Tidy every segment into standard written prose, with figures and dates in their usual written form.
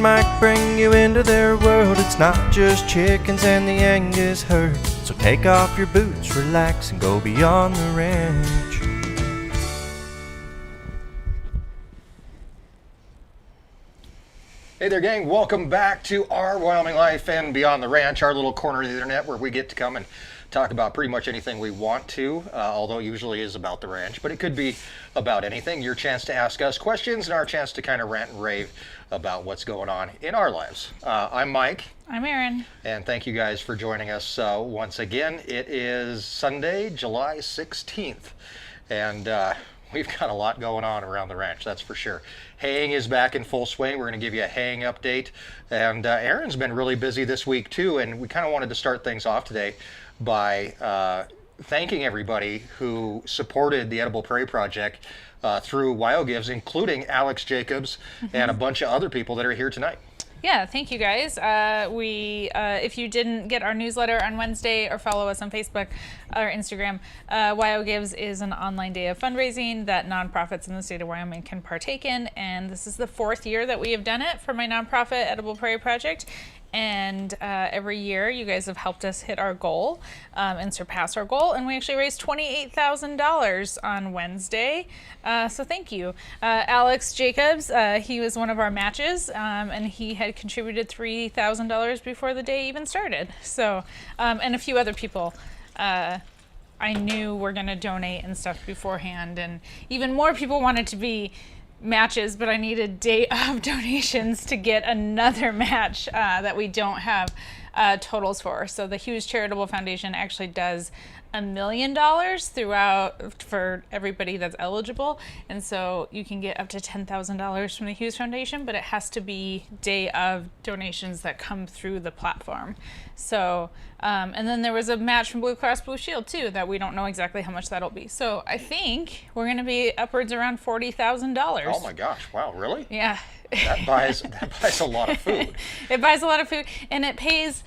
and Mike bring you into their world. It's not just chickens and the Angus herd. So take off your boots, relax, and go beyond the ranch. Hey there, gang. Welcome back to our Wyoming Life and Beyond the Ranch, our little corner of the internet where we get to come and talk about pretty much anything we want to, although it usually is about the ranch, but it could be about anything. Your chance to ask us questions and our chance to kind of rant and rave about what's going on in our lives. I'm Mike. I'm Erin. And thank you guys for joining us once again. It is Sunday, July 16th, and we've got a lot going on around the ranch, that's for sure. Haying is back in full swing. We're going to give you a haying update. And Erin's been really busy this week too, and we kind of wanted to start things off today by thanking everybody who supported the Edible Prairie Project through WyoGives, including Alex Jacobs and a bunch of other people that are here tonight. Yeah, thank you guys. If you didn't get our newsletter on Wednesday or follow us on Facebook or Instagram, WyoGives is an online day of fundraising that nonprofits in the state of Wyoming can partake in. And this is the 4th year that we have done it for my nonprofit Edible Prairie Project. And every year you guys have helped us hit our goal and surpass our goal. And we actually raised $28,000 on Wednesday. So thank you. Alex Jacobs, he was one of our matches and he had contributed $3,000 before the day even started. So, and a few other people I knew were going to donate and stuff beforehand. And even more people wanted to be matches, but I needed day of donations to get another match that we don't have totals for. So the Hughes Charitable Foundation actually does $1 million throughout for everybody that's eligible, and so you can get up to $10,000 from the Hughes Foundation, but it has to be day of donations that come through the platform. So and then there was a match from Blue Cross Blue Shield too that we don't know exactly how much that'll be. So I think we're going to be upwards around $40,000. Oh my gosh! Wow, really? Yeah. That buys a lot of food. It buys a lot of food, and it pays.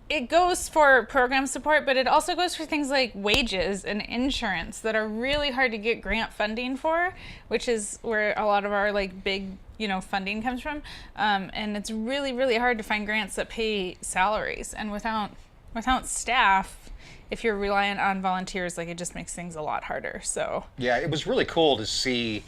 It goes for program support, but it also goes for things like wages and insurance that are really hard to get grant funding for, which is where a lot of our like big, funding comes from. And it's really, really hard to find grants that pay salaries. And without staff, if you're reliant on volunteers, like it just makes things a lot harder. So yeah, it was really cool to see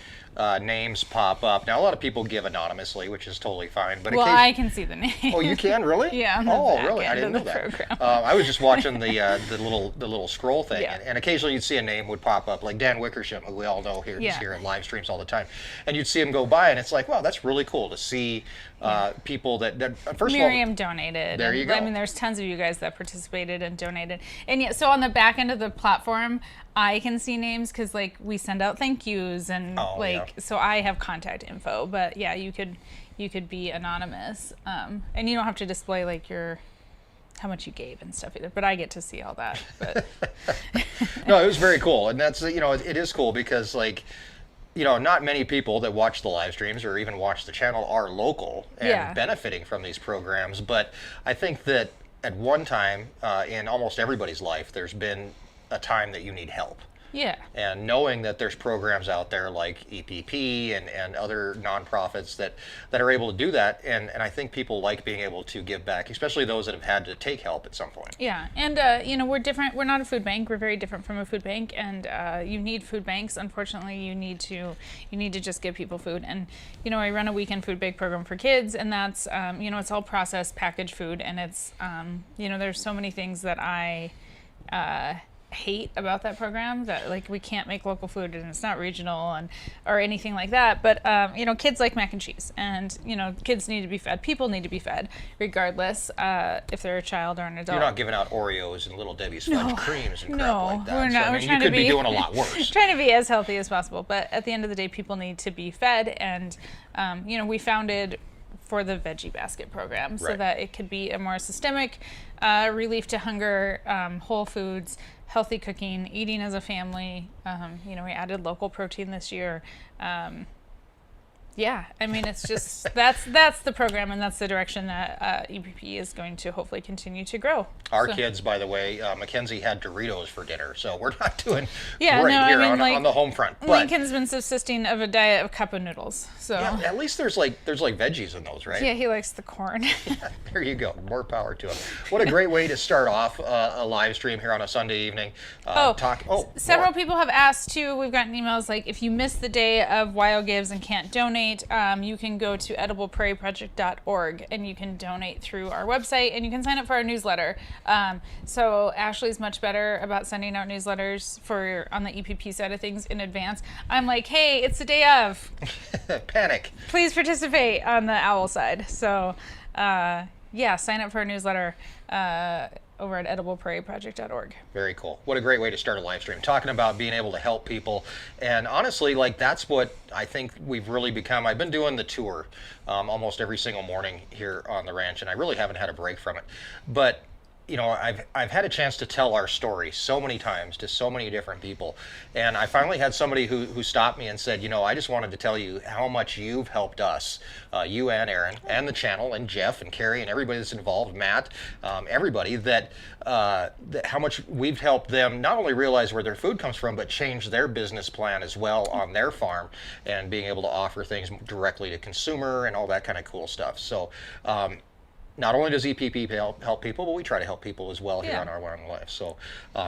names pop up. Now a lot of people give anonymously, which is totally fine. But I can see the name. Oh, you can really? Yeah. Oh, really? I didn't know that. I was just watching the little scroll thing, Yeah. and occasionally you'd see a name would pop up, like Dan Wickersham, who we all know here is here in live streams all the time, and you'd see him go by, and it's like, wow, that's really cool to see people that first Miriam of all donated. There you go. I mean, there's tons of you guys that participated and donated, and yeah. So on the back end of the platform, I can see names because like we send out thank yous and so I have contact info. But yeah, you could be anonymous, and you don't have to display like how much you gave and stuff either. But I get to see all that. But no, it was very cool, and that's it is cool because like. Not many people that watch the live streams or even watch the channel are local and benefiting from these programs. But I think that at one time in almost everybody's life, there's been a time that you need help. Yeah. And knowing that there's programs out there like EPP and other nonprofits that are able to do that, and I think people like being able to give back, especially those that have had to take help at some point. Yeah, and we're different. We're not a food bank. We're very different from a food bank, and you need food banks. Unfortunately, you need to just give people food. And I run a weekend food bank program for kids, and that's it's all processed packaged food, and it's there's so many things that I hate about that program, that like we can't make local food and it's not regional or anything like that, but kids like mac and cheese, and kids need to be fed, people need to be fed regardless if they're a child or an adult. You're not giving out Oreos and Little Debbie's fudge creams and crap like that. We're not. So, we're trying you could to be doing a lot worse. Trying to be as healthy as possible, but at the end of the day, people need to be fed, and we founded for the Veggie Basket program so that it could be a more systemic relief to hunger, whole foods, healthy cooking, eating as a family. We added local protein this year. Yeah, I mean, it's just that's the program, and that's the direction that EPP is going to hopefully continue to grow. Our So- kids, by the way, Mackenzie had Doritos for dinner, so we're not doing Yeah, great no, I here mean, on the home front. But Lincoln's been subsisting of a diet of cup of noodles, so yeah, at least there's like veggies in those, right? yeah, he likes the corn. There you go. More power to him. What a great way to start off a live stream here on a Sunday evening. Several more. people have asked too. We've gotten emails like, if you missed the day of WYO Gives and can't donate, you can go to edibleprairieproject.org and you can donate through our website, and you can sign up for our newsletter. So Ashley's much better about sending out newsletters on the EPP side of things in advance. I'm like, hey, it's the day of. Panic. Please participate on the owl side. So yeah, sign up for our newsletter over at edibleprairieproject.org. Very cool. What a great way to start a live stream, talking about being able to help people. And honestly, like, that's what I think we've really become. I've been doing the tour almost every single morning here on the ranch, and I really haven't had a break from it. But you know, I've had a chance to tell our story so many times to so many different people, and I finally had somebody who stopped me and said, you know, I just wanted to tell you how much you've helped us, you and Erin and the channel and Jeff and Carrie and everybody that's involved, Matt, everybody, that how much we've helped them not only realize where their food comes from, but change their business plan as well on their farm, and being able to offer things directly to consumer and all that kind of cool stuff. So not only does EPP help people, but we try to help people as well here on our Wyoming Life. So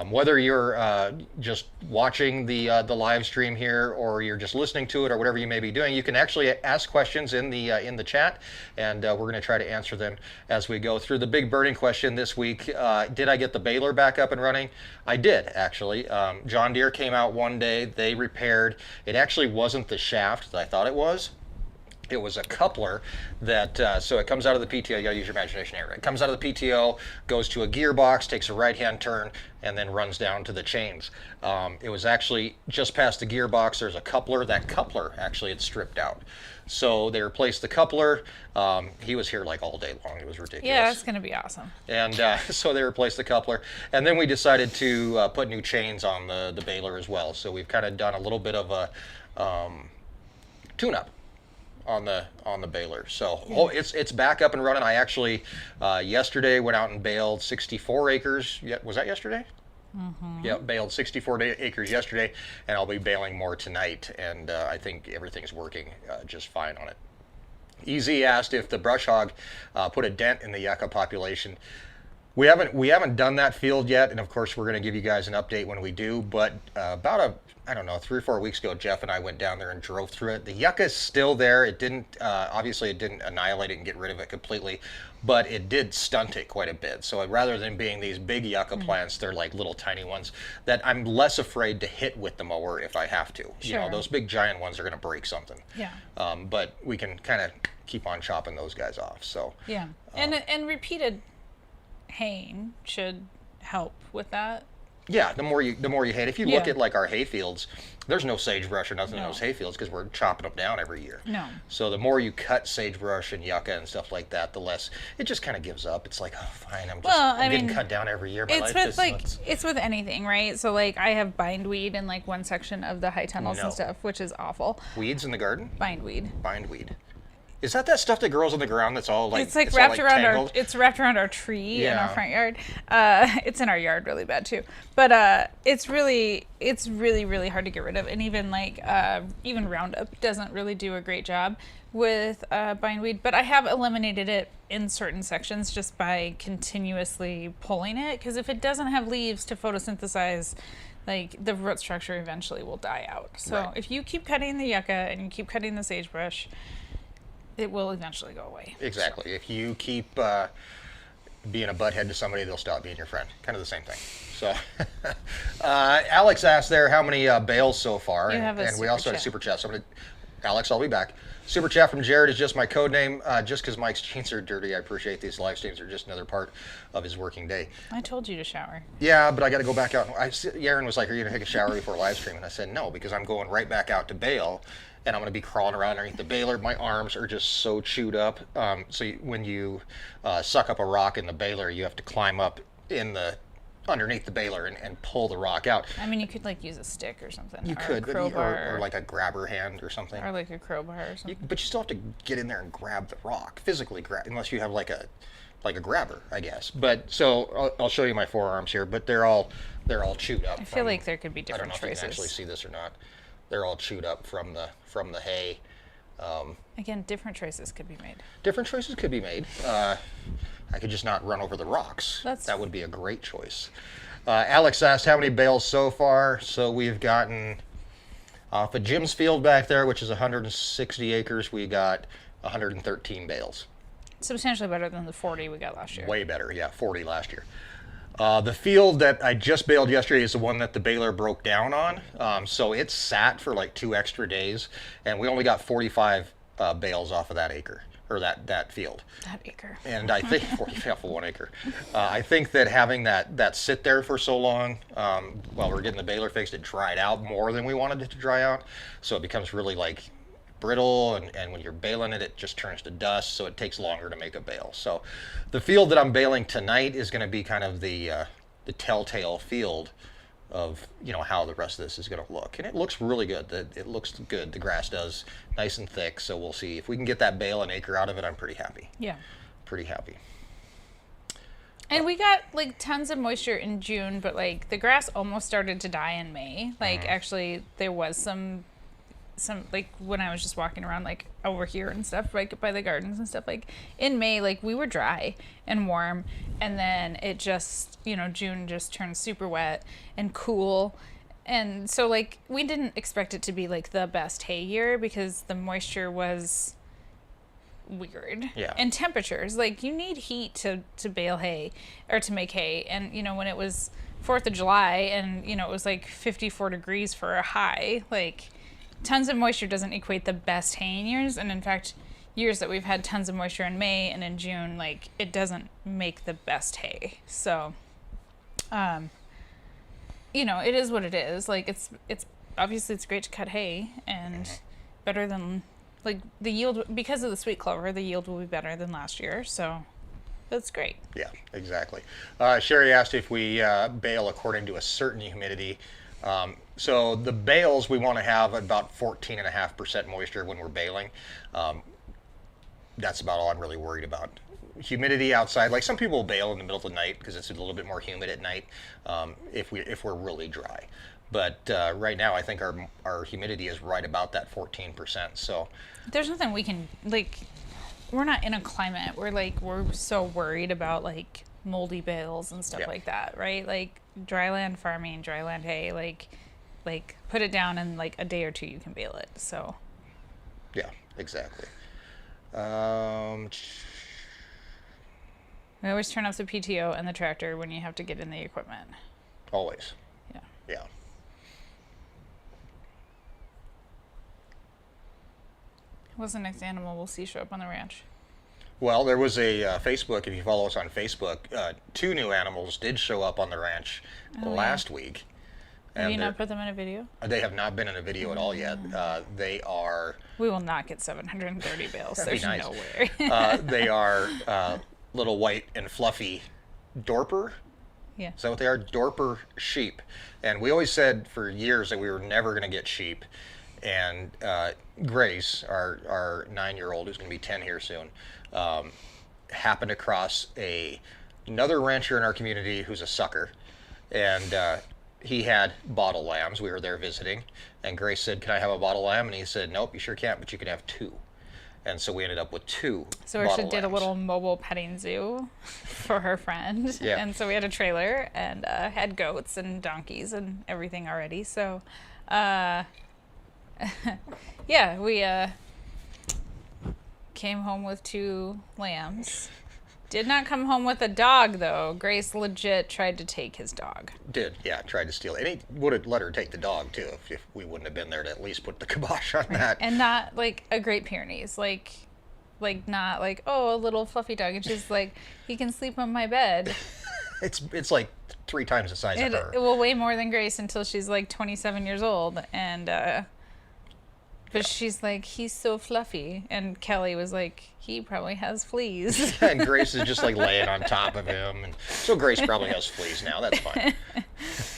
whether you're just watching the live stream here, or you're just listening to it, or whatever you may be doing, you can actually ask questions in the chat, and we're going to try to answer them as we go through. The big burning question this week: did I get the baler back up and running? I did, actually. John Deere came out one day. They repaired. It actually wasn't the shaft that I thought it was. It was a coupler that, so it comes out of the PTO, you gotta use your imagination here. It comes out of the PTO, goes to a gearbox, takes a right-hand turn, and then runs down to the chains. It was actually just past the gearbox, there's a coupler. That coupler actually had stripped out. So they replaced the coupler. He was here like all day long, it was ridiculous. Yeah, it's gonna be awesome. And so they replaced the coupler. And then we decided to put new chains on the baler as well. So we've kind of done a little bit of a tune-up on the baler. So it's back up and running. I actually yesterday went out and baled 64 acres. Was that yesterday? Mm-hmm. Yeah, baled 64 acres yesterday, and I'll be baling more tonight. And I think everything's working just fine on it. Easy asked if the brush hog put a dent in the yucca population. We haven't done that field yet, and of course we're going to give you guys an update when we do. But about 3 or 4 weeks ago, Jeff and I went down there and drove through it. The yucca's still there. It didn't obviously it didn't annihilate it and get rid of it completely, but it did stunt it quite a bit. So rather than being these big yucca plants, they're like little tiny ones that I'm less afraid to hit with the mower if I have to. Sure. You know, those big giant ones are going to break something. Yeah. But we can kind of keep on chopping those guys off. So yeah, and repeated haying should help with that. Yeah, the more you hate. If you look at like our hay fields, there's no sagebrush or nothing in those hay fields because we're chopping them down every year. No. So the more you cut sagebrush and yucca and stuff like that, the less it just kind of gives up. It's like, oh, fine, I'm getting cut down every year. It's with anything, right? So like I have bindweed in like one section of the high tunnels and stuff, which is awful. Weeds in the garden? Bindweed. Bindweed. Is that stuff that grows on the ground that's all like it's wrapped around our tree in our front yard. It's in our yard really bad too. But it's really hard to get rid of, and even Roundup doesn't really do a great job with bindweed. But I have eliminated it in certain sections just by continuously pulling it, because if it doesn't have leaves to photosynthesize, like the root structure eventually will die out. So if you keep cutting the yucca and you keep cutting the sagebrush, it will eventually go away. Exactly. If you keep being a butthead to somebody, they'll stop being your friend. Kind of the same thing. So, Alex asked there how many bales so far, and we also had a super chat. So Alex, I'll be back. Super chat from Jared is just my code name. Just because Mike's jeans are dirty, I appreciate these live streams are just another part of his working day. I told you to shower. Yeah, but I got to go back out. Erin was like, "Are you gonna take a shower before live stream?" And I said, "No, because I'm going right back out to bale." And I'm going to be crawling around underneath the baler. My arms are just so chewed up. So when you suck up a rock in the baler, you have to climb up in the underneath the baler and pull the rock out. I mean, you could like use a stick or something. You or could, a but crowbar, or like a grabber hand or something. or like a crowbar or something. But you still have to get in there and grab the rock, physically grab, unless you have like a grabber, I guess. But so I'll show you my forearms here, but they're all chewed up. I feel like there could be I don't different know if you choices. can actually see this or not. They're all chewed up from the hay. Again, different choices could be made. Different choices could be made. I could just not run over the rocks. That would be a great choice. Alex asked how many bales so far. So we've gotten off of Jim's field back there, which is 160 acres, we got 113 bales. Substantially better than the 40 we got last year. Way better, yeah, 40 last year. The field that I just baled yesterday is the one that the baler broke down on. So it sat for like 2 extra days, and we only got 45 bales off of that acre, or that field. That acre. And I think 45 for 1 acre. I think that having that sit there for so long, while we're getting the baler fixed, it dried out more than we wanted it to dry out. So it becomes really like brittle, and when you're baling it, it just turns to dust, so it takes longer to make a bale. So the field that I'm baling tonight is going to be kind of the telltale field of how the rest of this is going to look, and it looks really good. It looks good. The grass does, nice and thick. So we'll see if we can get that bale an acre out of it. I'm pretty happy. Yeah. Pretty happy. And we got like tons of moisture in June, but like the grass almost started to die in May. Like actually there was some like when I was just walking around like over here and stuff, like by the gardens and stuff, like in May, like we were dry and warm, and then it just June just turned super wet and cool, and so like we didn't expect it to be like the best hay year because the moisture was weird. Yeah. And temperatures, like you need heat to bale hay or to make hay, and when it was 4th of July and it was like 54 degrees for a high, like tons of moisture doesn't equate the best haying years, and in fact years that we've had tons of moisture in May and in June, like it doesn't make the best hay. So it is what it is. Like it's obviously it's great to cut hay, and better than like the yield, because of the sweet clover, the yield will be better than last year, so that's great. Yeah, exactly. Sherry asked if we bale according to a certain humidity. So the bales, we want to have about 14.5% moisture when we're baling. That's about all I'm really worried about. Humidity outside, like some people bale in the middle of the night because it's a little bit more humid at night if we're really dry. But right now, I think our humidity is right about that 14%. So there's nothing we can, like, we're not in a climate where like we're so worried about like moldy bales and stuff like that, right? Like dryland farming, dryland hay, like put it down in like a day or two you can bale it. So yeah, exactly. We always turn off the PTO and the tractor when you have to get in the equipment. Always. Yeah. Yeah. What's the next animal we'll see show up on the ranch? Well, there was a Facebook, if you follow us on Facebook, 2 new animals did show up on the ranch last week. Have you not put them in a video? They have not been in a video at all yet. They are... We will not get 730 bales. There's nice. no way. They are little white and fluffy dorper. Yeah. Is that what they are? Dorper sheep. And we always said for years that we were never going to get sheep. And Grace, our 9-year-old, who's going to be 10 here soon, happened across another rancher in our community who's a sucker. And he had bottle lambs. We were there visiting. And Grace said, "Can I have a bottle lamb?" And he said, "Nope, you sure can't, but you can have 2." And so we ended up with 2 So bottle she did a lambs. little mobile petting zoo for her friend. Yeah. And so we had a trailer and had goats and donkeys and everything already. So, yeah, we came home with 2 lambs. Did not come home with a dog, though. Grace legit tried to take his dog. Did, yeah, tried to steal it. And he would have let her take the dog, too, if we wouldn't have been there to at least put the kibosh on that. And not, like, a Great Pyrenees. Like not like, oh, a little fluffy dog. It's just like, he can sleep on my bed. It's like 3 times the size of her. It will weigh more than Grace until she's, like, 27 years old. And, But she's like, he's so fluffy. And Kelly was like, he probably has fleas. And Grace is just like laying on top of him. And so Grace probably has fleas now. That's fine.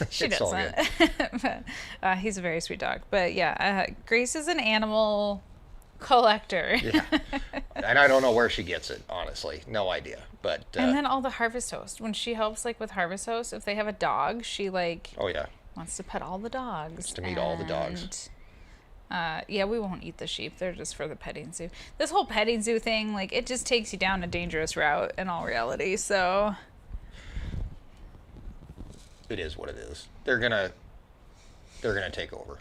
She It's all doesn't. But, he's a very sweet dog. But yeah, Grace is an animal collector. Yeah. And I don't know where she gets it, honestly. No idea. But And then all the harvest host. When she helps like with harvest host, if they have a dog, she like oh yeah, wants to pet all the dogs. to meet all the dogs. Yeah, we won't eat the sheep. They're just for the petting zoo. This whole petting zoo thing, like, it just takes you down a dangerous route in all reality. So It is what it is. They're gonna take over.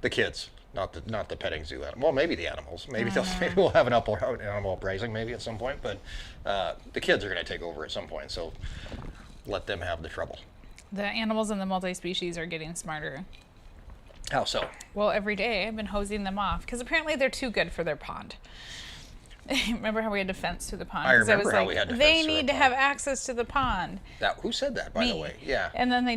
The kids, not the petting zoo animal. Well, maybe the animals. Maybe maybe we'll have an animal uprising maybe at some point. But the kids are gonna take over at some point. So let them have the trouble. the animals in the multi-species are getting smarter. How so? Well, every day I've been hosing them off because apparently they're too good for their pond. Remember how we had to fence through the pond? I 'Cause remember was how like, we had to they fence through need a to pond. have access to the pond. Who said that, by the way? Yeah. And then they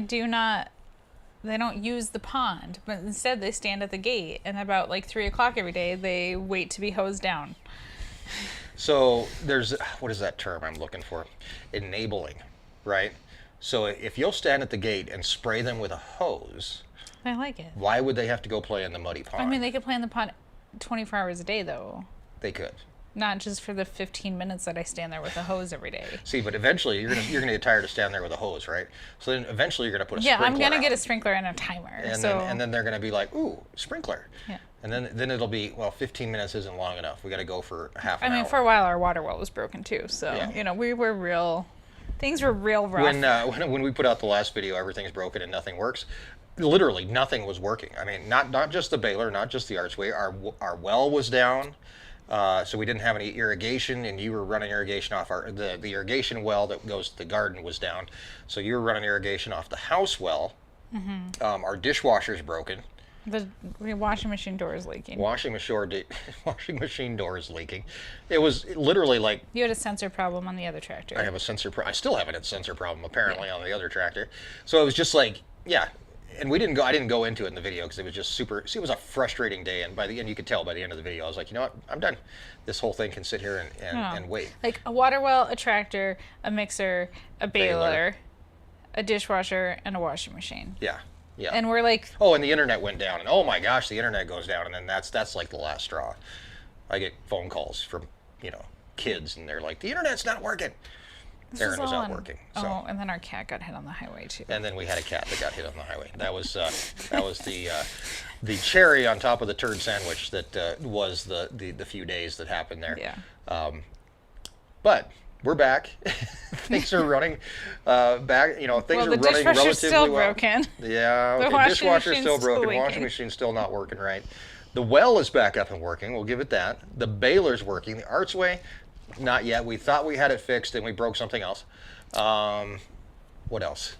don't use the pond, but instead they stand at the gate, and about like 3 o'clock every day they wait to be hosed down. So there's, what is that term I'm looking for? Enabling, right? So if you'll stand at the gate and spray them with a hose, I like it. why would they have to go play in the muddy pond? I mean, they could play in the pond 24 hours a day, though. They could. Not just for the 15 minutes that I stand there with a hose every day. See, but eventually you're gonna get tired of standing there with a hose, right? So then eventually you're gonna put a Yeah, sprinkler I'm gonna out. get a sprinkler and a timer. And so then they're gonna be like, ooh, sprinkler. yeah. And then it'll be, well, 15 minutes isn't long enough. We got to go for half I an mean, hour. for a while our water well was broken too, so Yeah. we were real. Things were real rough. When we put out the last video, everything's broken and nothing works. Literally nothing was working. I mean, not just the baler, not just the archway. Our well was down, so we didn't have any irrigation, and you were running irrigation off the irrigation well that goes to the garden was down, so you were running irrigation off the house well. Mm-hmm. Our dishwasher's broken. The washing machine door is leaking. Washing machine door is leaking. It was literally like, You had a sensor problem on the other tractor. I have a sensor. I still have a sensor problem apparently on the other tractor. So it was just like, yeah. And I didn't go into it in the video because it was just super. See, it was a frustrating day, and by the end, you could tell by the end of the video, I was like, you know what, I'm done. This whole thing can sit here and wait. Like a water well, a tractor, a mixer, a baler, a dishwasher, and a washing machine. Yeah, yeah. And we're like, Oh, and the internet went down, and oh my gosh, the internet goes down, and then that's like the last straw. I get phone calls from kids, and they're like, the internet's not working. Erin was out working. So. Oh, and then our cat got hit on the highway too. And then we had a cat that got hit on the highway. That was the cherry on top of the turd sandwich that was the few days that happened there. Yeah. But we're back. Things are running back. Things Well, are the running dishwasher's relatively still well. broken. Yeah. The Okay. washing Dishwasher's machine's still broken. still Washing leaking. machine's still not working right. The well is back up and working. We'll give it that. The baler's working. The archway, not yet. We thought we had it fixed and we broke something else. What else?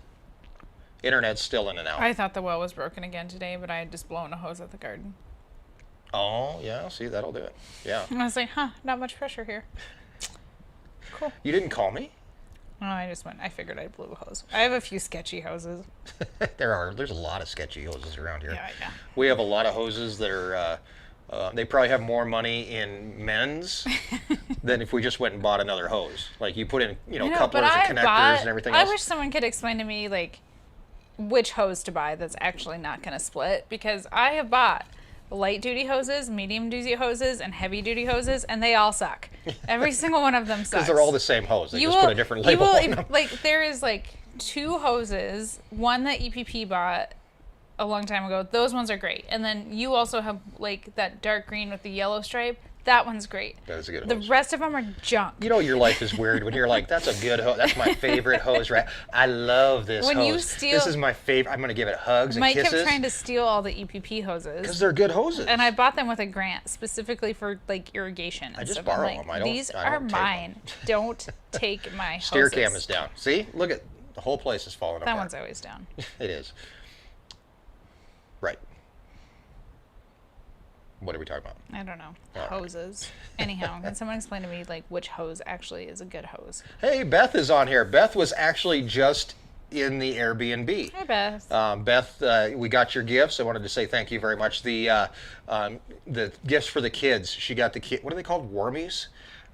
Internet's still in and out. I thought the well was broken again today, but I had just blown a hose at the garden. Oh, yeah. See, that'll do it. Yeah. And I was like, not much pressure here. Cool. You didn't call me? Oh, I figured I blew a hose. I have a few sketchy hoses. There's a lot of sketchy hoses around here. Yeah. We have a lot of hoses that are, they probably have more money in men's than if we just went and bought another hose. Like you put in, I know, couplers but and connectors and everything I else. wish someone could explain to me, like, which hose to buy that's actually not going to split. Because I have bought light-duty hoses, medium-duty hoses, and heavy-duty hoses, and they all suck. Every single one of them sucks. Because they're all the same hose. They just put a different label on them. Like, there is, like, 2 hoses. One that EPP bought a long time ago. Those ones are great. And then you also have, like, that dark green with the yellow stripe. That one's great. That is a good The hose. rest of them are junk. Your life is weird when you're like, that's a good hose. That's my favorite hose, right? I love this When hose. you steal- This is my favorite. I'm going to give it hugs and Mike kisses. kept trying to steal all the EPP hoses. Because they're good hoses. And I bought them with a grant specifically for like irrigation. And I just stuff. borrow I'm like, them. I don't- These I are don't take them." mine. Don't take my Steer hoses. cam is down. See? Look at the whole place is falling That apart. one's always down. It is. Right. What are we talking about? I don't know. All right. Hoses. Anyhow, can someone explain to me like which hose actually is a good hose? Hey, Beth is on here. Beth was actually just in the Airbnb. Hi, Beth. Beth, we got your gifts. I wanted to say thank you very much. The gifts for the kids. She got the kid. What are they called? Wormies.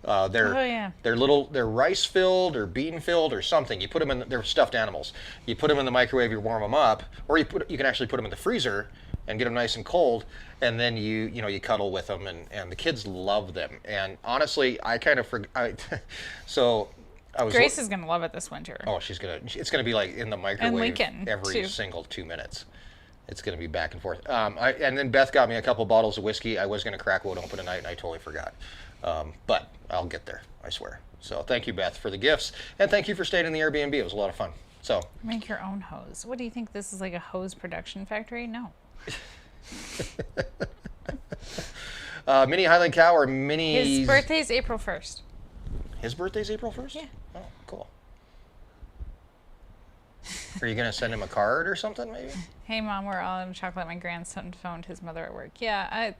They're rice filled or bean filled or something. You put them in. They're stuffed animals. You put them in the microwave. You warm them up, or you can actually put them in the freezer and get them nice and cold. And then you cuddle with them, and the kids love them. And honestly, I kind of forgot. So. Grace is gonna love it this winter. Oh, it's gonna be like in the microwave Lincoln, every too. single 2 minutes. It's gonna be back and forth. And then Beth got me a couple bottles of whiskey. I was gonna crack one open tonight, and I totally forgot. But I'll get there, I swear. So thank you, Beth, for the gifts, and thank you for staying in the Airbnb. It was a lot of fun. So make your own hose. What do you think? This is like a hose production factory? No. Mini Highland Cow or mini. His birthday's April 1st. His birthday's April 1st? Yeah. Oh, cool. Are you going to send him a card or something, maybe? Hey, Mom, we're all in chocolate. My grandson phoned his mother at work. Yeah,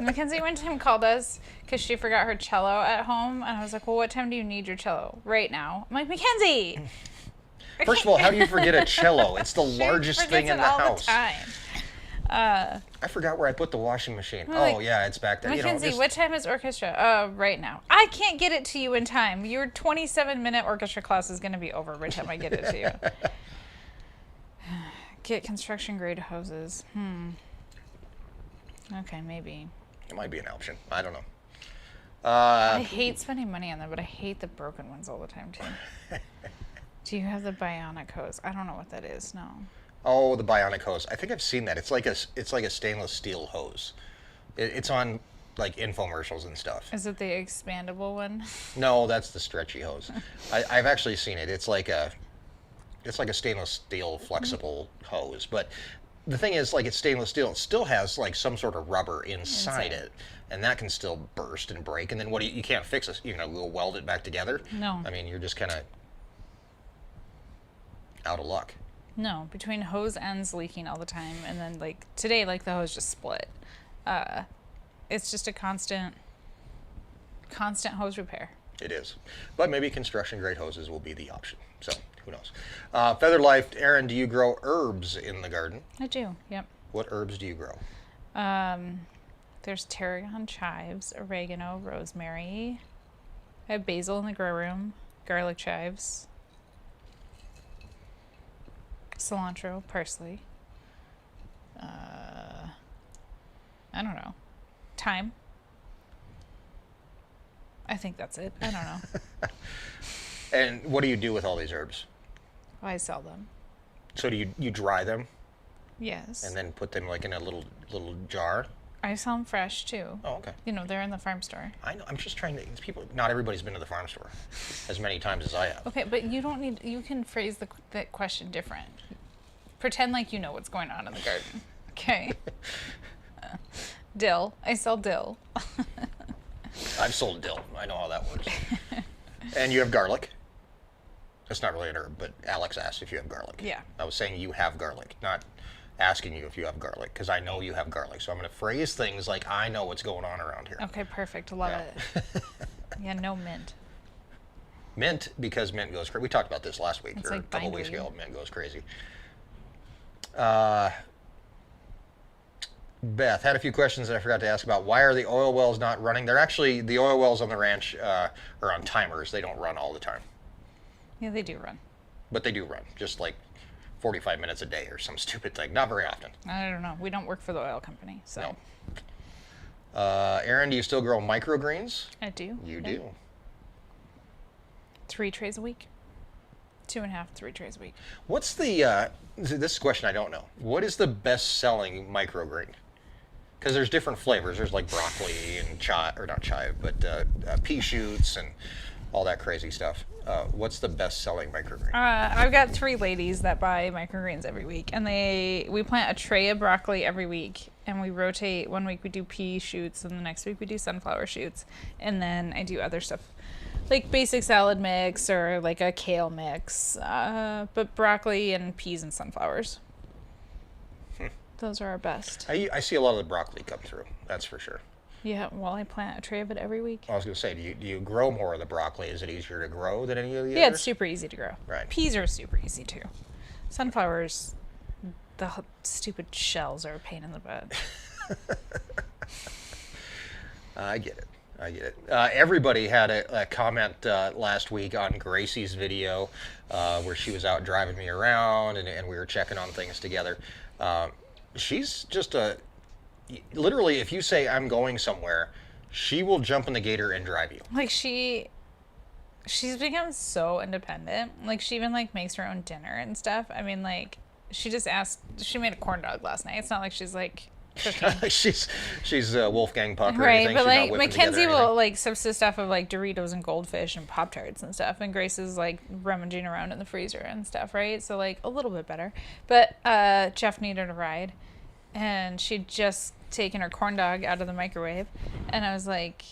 Mackenzie one time called us because she forgot her cello at home. And I was like, well, what time do you need your cello? Right now. I'm like, Mackenzie! First of all, how do you forget a cello? It's the largest thing in the house. The time. I forgot where I put the washing machine. Yeah, it's back there. Mackenzie, what time is orchestra? Right now. I can't get it to you in time. Your 27-minute orchestra class is going to be over by the time I get it to you. Get construction grade hoses. Okay, maybe. It might be an option. I don't know. I hate spending money on them, but I hate the broken ones all the time too. Do you have the bionic hose? I don't know what that is. No. Oh, the bionic hose. I think I've seen that. It's like a stainless steel hose. It's on like infomercials and stuff. Is it the expandable one? No, that's the stretchy hose. I've actually seen it. It's like a stainless steel flexible hose. But the thing is, like, it's stainless steel. It still has like some sort of rubber inside it, and that can still burst and break. And then you can't fix it. We'll weld it back together. No. I mean, you're just kind of out of luck. No, between hose ends leaking all the time, and then like today, like the hose just split. It's just a constant hose repair. It is, but maybe construction grade hoses will be the option. So who knows? Feather Life, Erin, do you grow herbs in the garden? I do. Yep. What herbs do you grow? There's tarragon, chives, oregano, rosemary. I have basil in the grow room, garlic, chives. Cilantro, parsley. I don't know. Thyme. I think that's it. I don't know. And what do you do with all these herbs? I sell them. So do you dry them? Yes. And then put them like in a little jar? I sell them fresh too. Oh, okay. They're in the farm store. I know. I'm just trying to. Not everybody's been to the farm store as many times as I have. Okay, but you don't need. You can phrase that question different. Pretend like you know what's going on in the garden. Okay. Dill. I sell dill. I've sold dill. I know how that works. And you have garlic. That's not really an herb, but Alex asked if you have garlic. Yeah. I was saying you have garlic, not asking you if you have garlic, because I know you have garlic. So I'm going to phrase things like I know what's going on around here. Okay, perfect. Love it. Yeah, no mint. Mint, because mint goes crazy. We talked about this last week, It's or like a couple bindweed. weeks ago. Mint goes crazy. Beth had a few questions that I forgot to ask about. Why are the oil wells not running? They're actually, the oil wells on the ranch are on timers. They don't run all the time. Yeah, they do run. But they do run, just like 45 minutes a day or some stupid thing. Not very often. I don't know. We don't work for the oil company, so. No. Erin, do you still grow microgreens? I do. You yeah. do. 3 trays a week. 2.5, 3 trays a week. What's the, this is a question I don't know. What is the best-selling microgreen? Because there's different flavors. There's like broccoli and chive, or not chive, but pea shoots and all that crazy stuff. What's the best-selling microgreen? I've got 3 ladies that buy microgreens every week, and we plant a tray of broccoli every week, and we rotate. One week we do pea shoots, and the next week we do sunflower shoots, and then I do other stuff, like basic salad mix or like a kale mix, but broccoli and peas and sunflowers. Those are our best. I see a lot of the broccoli come through, that's for sure. Yeah, well, I plant a tray of it every week. I was going to say, do you grow more of the broccoli? Is it easier to grow than any of the Yeah, others? it's super easy to grow. Right. Peas are super easy too. Sunflowers, the stupid shells are a pain in the butt. I get it. Everybody had a comment last week on Gracie's video where she was out driving me around and we were checking on things together. She's just literally, if you say I'm going somewhere, she will jump in the gator and drive you. Like she's become so independent. Like she even like makes her own dinner and stuff. I mean, like she made a corn dog last night. It's not like she's like cooking. she's Wolfgang Puck or Right, anything. but She's not like whipping Mackenzie together will anything. like subsist stuff of like Doritos and Goldfish and Pop-Tarts and stuff, and Grace is like rummaging around in the freezer and stuff, right? So like a little bit better. But Jeff needed a ride, and she'd just taken her corn dog out of the microwave, and I was like,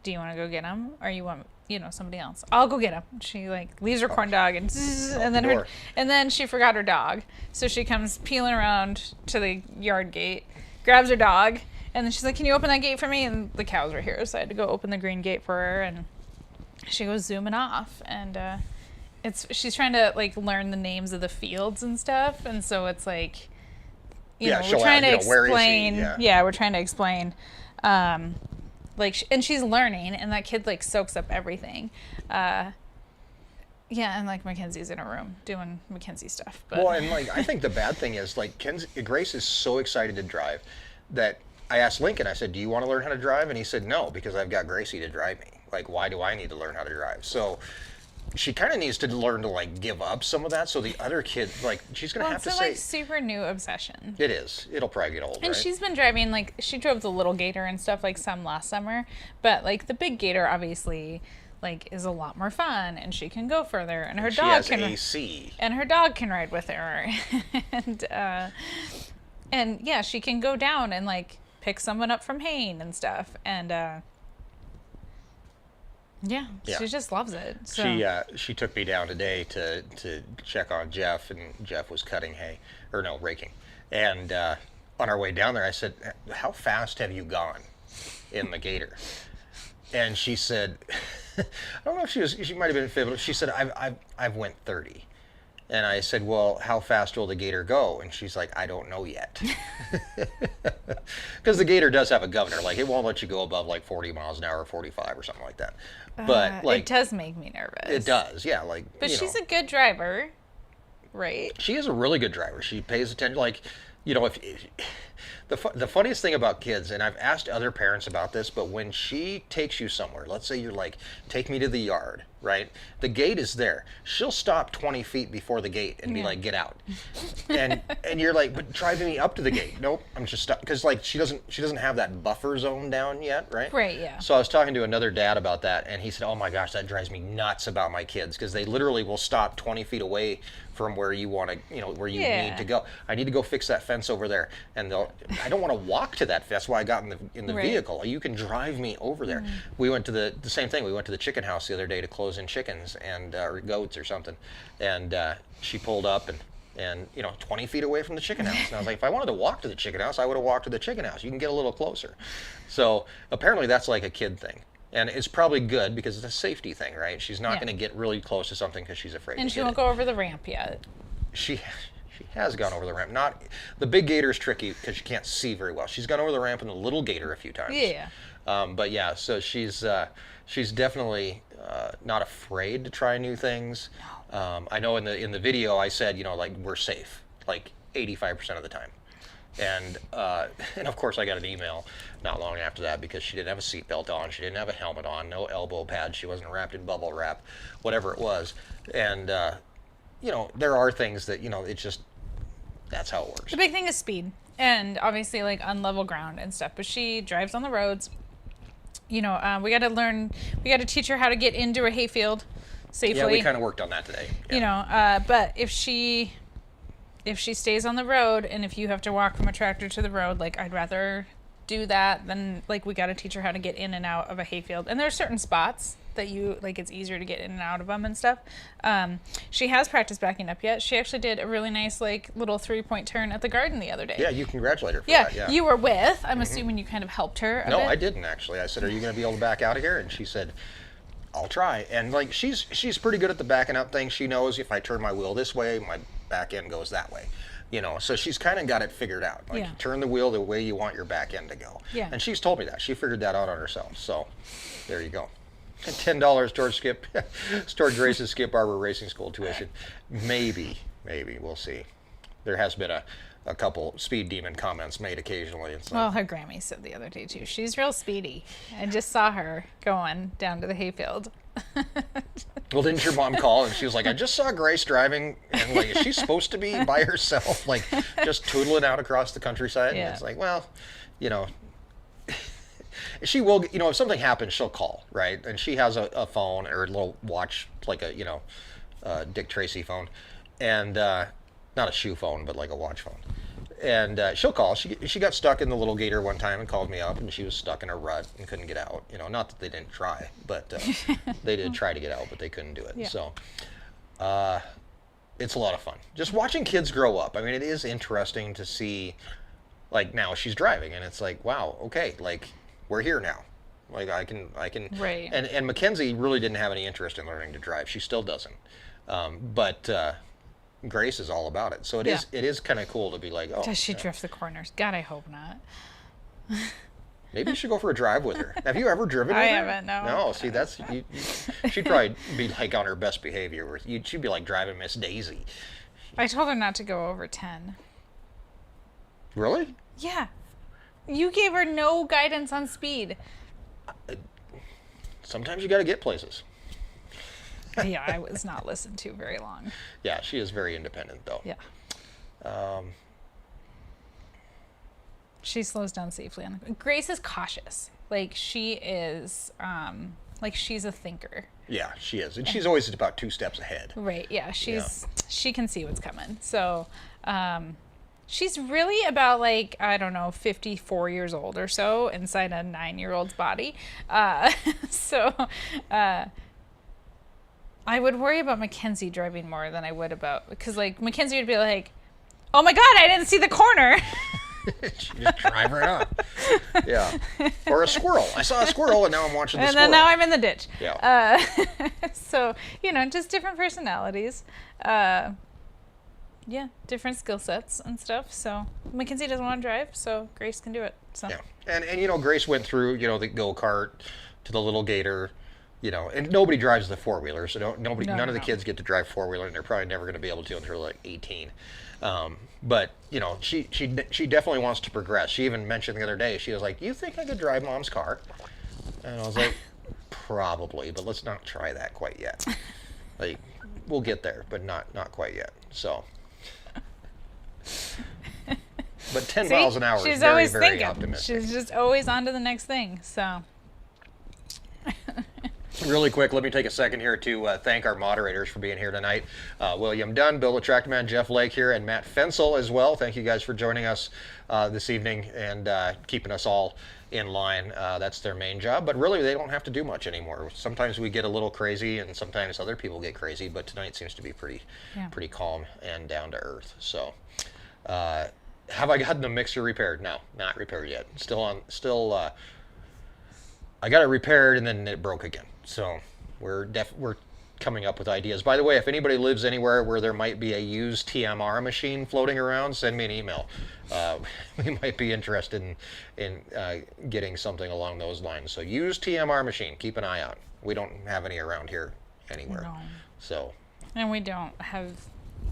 "Do you want to go get him, or you want somebody else? I'll go get him." She like leaves her corn dog and then she forgot her dog, so she comes peeling around to the yard gate, grabs her dog. And then she's like, "Can you open that gate for me?" And the cows were here, so I had to go open the green gate for her. And she goes zooming off, and she's trying to like learn the names of the fields and stuff. And so it's like, we're trying to explain. Yeah, we're trying to explain. And she's learning, and that kid like soaks up everything. And like Mackenzie's in a room doing Mackenzie stuff. But. Well, and like I think the bad thing is like Grace is so excited to drive that. I asked Lincoln, I said, "Do you want to learn how to drive?" And he said, "No, because I've got Gracie to drive me. Like, why do I need to learn how to drive?" So she kind of needs to learn to like give up some of that. So the other kid, like, she's going to have to say. It's a like super new obsession. It is. It'll probably get old, And right? she's been driving, like, she drove the little gator and stuff like some last summer. But like the big gator obviously like is a lot more fun, and she can go further, and her she dog has can AC. And her dog can ride with her. and yeah, she can go down and like pick someone up from haying and stuff, and she just loves it. So. She took me down today to check on Jeff, and Jeff was cutting hay, or no, raking. And on our way down there, I said, "How fast have you gone in the gator?" And she said, I don't know if she might have been fibbing. She said, I've went 30. And I said, "Well, how fast will the gator go?" And she's like, "I don't know yet." Because the gator does have a governor. Like, it won't let you go above like 40 miles an hour or 45 or something like that. But like, it does make me nervous. It does, yeah. Like, but she's a good driver, right? She is a really good driver. She pays attention. Like, if the funniest thing about kids, and I've asked other parents about this, but when she takes you somewhere, let's say you're like, "Take me to the yard," right? The gate is there. She'll stop 20 feet before the gate and be like, "Get out." And you're like, "But driving me up to the gate." Nope, I'm just stuck. Because like she doesn't have that buffer zone down yet, right? Right, yeah. So I was talking to another dad about that, and he said, "Oh my gosh, that drives me nuts about my kids, because they literally will stop 20 feet away from where you want to, where you need to go. I need to go fix that fence over there." And I don't want to walk to that fence. That's why I got in the right. vehicle. You can drive me over there. We went to the same thing. We went to the chicken house the other day to close in chickens and or goats or something. And she pulled up and 20 feet away from the chicken house. And I was like, if I wanted to walk to the chicken house, I would have walked to the chicken house. You can get a little closer. So apparently that's like a kid thing. And it's probably good because it's a safety thing, right? She's not going to get really close to something because she's afraid. And she won't go over the ramp yet. She has gone over the ramp. Not the big gator is tricky because she can't see very well. She's gone over the ramp in the little gator a few times. Yeah. But yeah, so she's definitely not afraid to try new things. I know in the video I said, like, we're safe like 85% of the time. And of course I got an email not long after that because she didn't have a seatbelt on, she didn't have a helmet on, no elbow pads, she wasn't wrapped in bubble wrap, whatever it was. And there are things that it's just that's how it works. The big thing is speed, and obviously like on level ground and stuff. But she drives on the roads. We got to teach her how to get into a hayfield safely. Yeah, we kind of worked on that today. Yeah. But if she stays on the road, and if you have to walk from a tractor to the road, like I'd rather do that, then like we got to teach her how to get in and out of a hayfield. And there are certain spots that you like it's easier to get in and out of them and stuff. She has practiced backing up yet. She actually did a really nice like little 3-point turn at the garden the other day. Yeah, you congratulate her for Yeah, that. Yeah, you were with. I'm assuming you kind of helped her a No, bit. I didn't actually. I said, "Are you going to be able to back out of here?" And she said, "I'll try." And like she's pretty good at the backing up thing. She knows if I turn my wheel this way, my back end goes that way. You know, so she's kind of got it figured out. Like, Yeah. turn the wheel the way you want your back end to go. Yeah. And she's told me that. She figured that out on herself. So, there you go. $10 towards Grace's Skip Barber Racing School tuition. Maybe. We'll see. There has been a couple speed demon comments made occasionally. It's like, Well, her Grammy said the other day too. She's real speedy. I just saw her going down to the hayfield. well, didn't your mom call and she was like, I just saw Grace driving, and like, is she supposed to be by herself, like just tootling out across the countryside? Yeah. And it's like, well, you know, she will, you know, if something happens, she'll call, right? And she has a phone or a little watch, like a, you know, Dick Tracy phone, and not a shoe phone, but like a watch phone. And she'll call. She got stuck in the little gator one time and called me up, and she was stuck in a rut and couldn't get out. You know, not that they didn't try, but they did try to get out, but they couldn't do it. Yeah. So it's a lot of fun. Just watching kids grow up. I mean, it is interesting to see, like now she's driving, and it's like, wow, okay, like we're here now. Like I can. Right. And Mackenzie really didn't have any interest in learning to drive. She still doesn't. But Grace is all about it. So it is kind of cool to be like, oh. Does she drift the corners? God, I hope not. Maybe you should go for a drive with her. Have you ever driven with I her? haven't, no. No, see, that's she'd probably be like on her best behavior. She'd be like driving Miss Daisy. I told her not to go over 10. Really? Yeah. You gave her no guidance on speed. Sometimes you got to get places. Yeah, I was not listened to very long. Yeah, she is very independent, though. Yeah. She slows down safely. Grace is cautious. Like she is, like she's a thinker. Yeah, she is, and she's always about 2 steps ahead. Right. Yeah. She can see what's coming. So, she's really about like, I don't know, 54 years old or so inside a 9-year-old's body. I would worry about Mackenzie driving more than I would about, because like Mackenzie would be like, oh my God, I didn't see the corner. She just drive right on. Yeah. Or a squirrel. I saw a squirrel, and now I'm watching the And squirrel. then now I'm in the ditch. Yeah. So, you know, just different personalities. Yeah, different skill sets and stuff. So Mackenzie doesn't want to drive, so Grace can do it. So Yeah. And you know, Grace went through, you know, the go-kart to the little gator, you know, and nobody drives the four-wheeler, so none of the kids get to drive four-wheeler, and they're probably never going to be able to until like 18. But you know, she definitely wants to progress. She even mentioned the other day, she was like, "You think I could drive Mom's car?" And I was like, "Probably, but let's not try that quite yet. Like, we'll get there, but not quite yet." So, but 10 miles an hour is very, always very thinking. optimistic. She's just always on to the next thing. So. Really quick, let me take a second here to thank our moderators for being here tonight. William Dunn, Bill the Tractor Man, Jeff Lake here, and Matt Fensel as well. Thank you guys for joining us this evening and keeping us all in line. That's their main job, but really they don't have to do much anymore. Sometimes we get a little crazy, and sometimes other people get crazy, but tonight seems to be pretty calm and down to earth. So, have I gotten the mixer repaired? No, not repaired yet. I got it repaired, and then it broke again. So we're coming up with ideas. By the way, if anybody lives anywhere where there might be a used TMR machine floating around, send me an email. We might be interested in getting something along those lines. So used TMR machine, keep an eye out. We don't have any around here anywhere. No. So. And we don't have,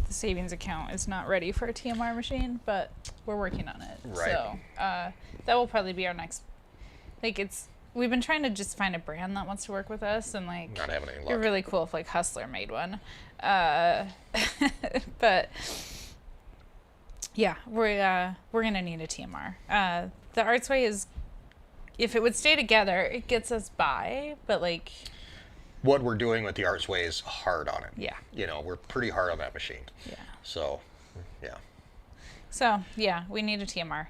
the savings account is not ready for a TMR machine, but we're working on it. Right. So that will probably be our next, we've been trying to just find a brand that wants to work with us, and like, Not having any luck. it'd be really cool if like Hustler made one. But yeah, we're gonna need a TMR. The Artsway is, if it would stay together, it gets us by, but like, What we're doing with the Artsway is hard on it. Yeah. You know, we're pretty hard on that machine. yeah. So, yeah. So yeah, we need a TMR.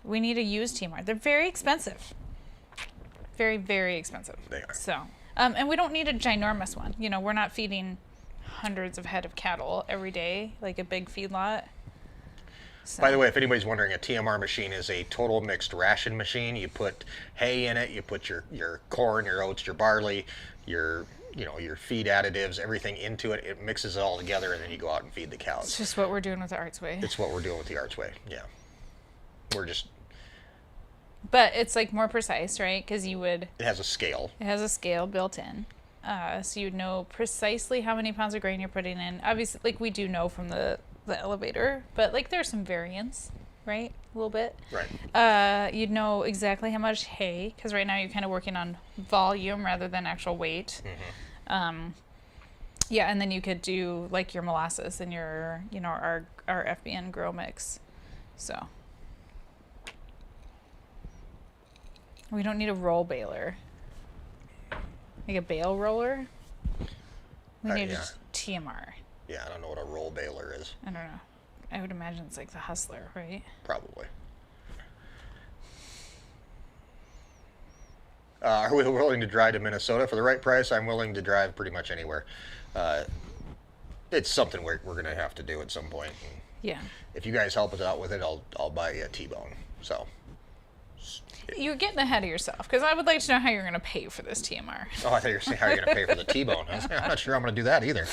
We need a used TMR. They're very expensive. Very, very expensive. They are. So, and we don't need a ginormous one. You know, we're not feeding hundreds of head of cattle every day like a big feedlot. So. By the way, if anybody's wondering, a TMR machine is a total mixed ration machine. You put hay in it, you put your corn, your oats, your barley, your feed additives, everything into it. It mixes it all together, and then you go out and feed the cows. It's just what we're doing with the Artsway. It's what we're doing with the Archway. Yeah, we're just. But it's like more precise, right? Because It has a scale. It has a scale built in. So you'd know precisely how many pounds of grain you're putting in. Obviously, like we do know from the elevator, but like there's some variance, right? A little bit. Right. You'd know exactly how much hay, because right now you're kind of working on volume rather than actual weight. Mm-hmm. Yeah, and then you could do like your molasses and your, our FBN grow mix. So we don't need a roll baler. Like a bale roller? We need yeah. a TMR. Yeah, I don't know what a roll baler is. I don't know. I would imagine it's like the Hustler, right? Probably. Are we willing to drive to Minnesota for the right price? I'm willing to drive pretty much anywhere. It's something we're going to have to do at some point. And Yeah. if you guys help us out with it, I'll buy you a T-bone. So. You're getting ahead of yourself, because I would like to know how you're going to pay for this TMR. Oh, I thought you were saying how you're going to pay for the T-bone. I'm not sure I'm going to do that either.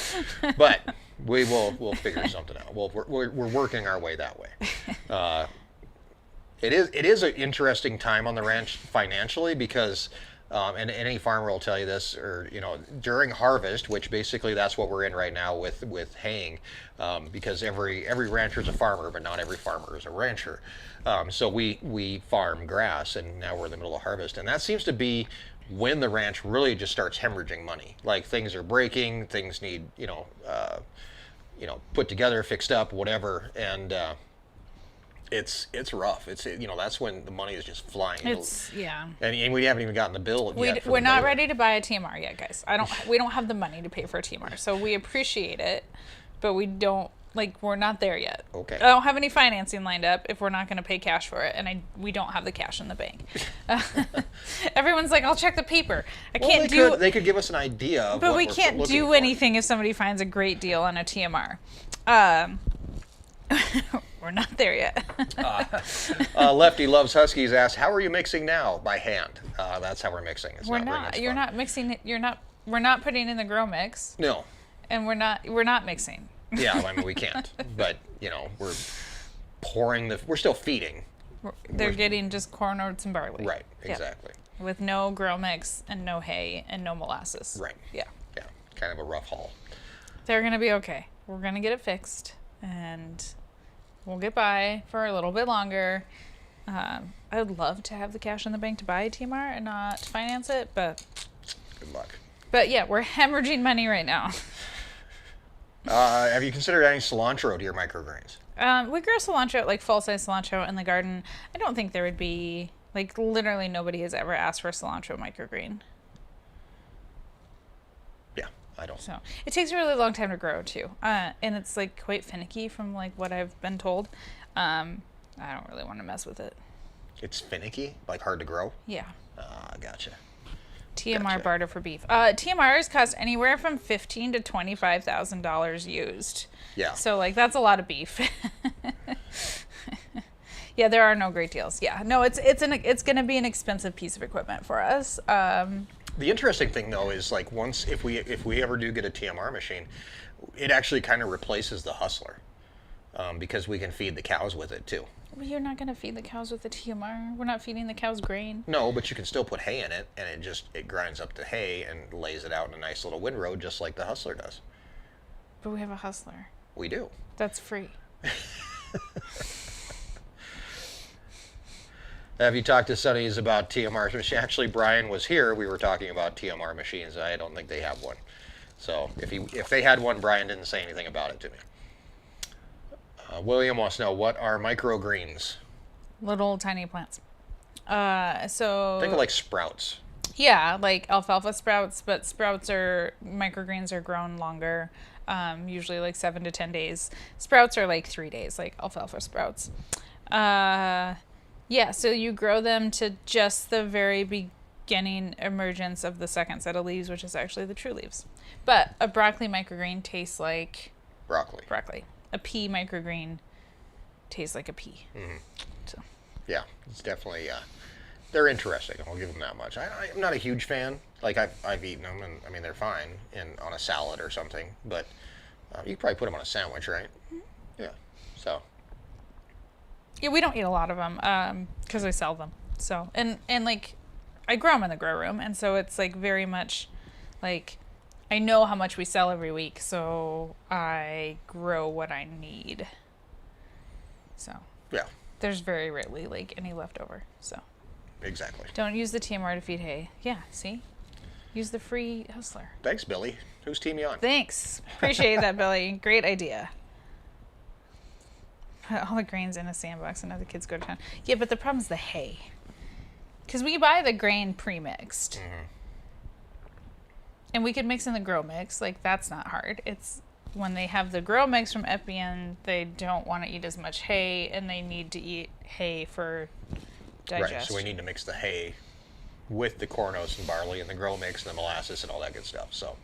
But we'll figure something out. We're working our way that way. It is an interesting time on the ranch financially because, and any farmer will tell you this, or during harvest, which basically that's what we're in right now with haying, because every rancher is a farmer, but not every farmer is a rancher. So we farm grass, and now we're in the middle of harvest, and that seems to be when the ranch really just starts hemorrhaging money. Like things are breaking, things need put together, fixed up, whatever, and it's rough. It's that's when the money is just flying. Yeah. And we haven't even gotten the bill yet. We're not ready to buy a TMR yet, guys. We don't have the money to pay for a TMR, so we appreciate it, but we don't. We're not there yet. Okay. I don't have any financing lined up if we're not going to pay cash for it, and we don't have the cash in the bank. Everyone's like, I'll check the paper. They could give us an idea of but what we we're can't looking do for. anything if somebody finds a great deal on a TMR. We're not there yet. Lefty Loves Huskies asks, how are you mixing now? By hand. That's how we're mixing. It's We're not very not. much You're fun. not mixing it. We're not putting in the grow mix. No. And we're not mixing. Yeah, I mean we can't. But we're pouring we're still feeding. They're getting just corn, oats, and barley. Right. Exactly. Yep. With no grow mix and no hay and no molasses. Right. Yeah. Yeah. Kind of a rough haul. They're gonna be okay. We're gonna get it fixed, and we'll get by for a little bit longer. I would love to have the cash in the bank to buy a TMR and not finance it, but Good luck. But yeah, we're hemorrhaging money right now. Have you considered adding cilantro to your microgreens? We grow cilantro, like full-size cilantro in the garden. I don't think there would be, literally nobody has ever asked for a cilantro microgreen. Yeah, I don't. So it takes a really long time to grow too, and it's quite finicky from what I've been told. I don't really want to mess with it. It's finicky, hard to grow? Yeah. Gotcha. TMR Gotcha. barter for beef. TMRs cost anywhere from $15,000 to $25,000 used. Yeah. So that's a lot of beef. Yeah, there are no great deals. Yeah, no, it's going to be an expensive piece of equipment for us. The interesting thing though is once if we ever do get a TMR machine, it actually kind of replaces the Hustler, because we can feed the cows with it too. Well, you're not going to feed the cows with the TMR. We're not feeding the cows grain. No, but you can still put hay in it, and it grinds up the hay and lays it out in a nice little windrow, just like the Hustler does. But we have a Hustler. We do. That's free. Have you talked to Sonny's about TMR? Actually, Brian was here. We were talking about TMR machines. I don't think they have one. So if they had one, Brian didn't say anything about it to me. William wants to know, what are microgreens? Little tiny plants. So Think of sprouts. yeah, like alfalfa sprouts, but microgreens are grown longer, usually 7 to 10 days. Sprouts are 3 days, like alfalfa sprouts. Yeah, so you grow them to just the very beginning emergence of the second set of leaves, which is actually the true leaves. But a broccoli microgreen tastes like Broccoli. A pea microgreen tastes like a pea. Mm-hmm. So. Yeah, it's definitely, they're interesting. I'll give them that much. I'm not a huge fan. Like, I've eaten them, and I mean, they're fine on a salad or something. But you could probably put them on a sandwich, right? Mm-hmm. Yeah, so. Yeah, we don't eat a lot of them because I sell them. So, and like, I grow them in the grow room, and so it's like very much like I know how much we sell every week, so I grow what I need. So yeah, there's very rarely like any leftover. So exactly. Don't use the TMR to feed hay. Yeah, see, use the free hustler. Thanks, Billy. Whose team you on? Thanks, appreciate that, Billy. Great idea. All the grains in a sandbox and other kids go to town. Yeah, but the problem is the hay. Because we buy the grain pre-mixed. Mm-hmm. And we could mix in the grow mix. Like, that's not hard. It's when they have the grow mix from FBN, they don't want to eat as much hay, and they need to eat hay for digestion. Right, so we need to mix the hay with the corn, oats, and barley, and the grow mix, and the molasses, and all that good stuff. So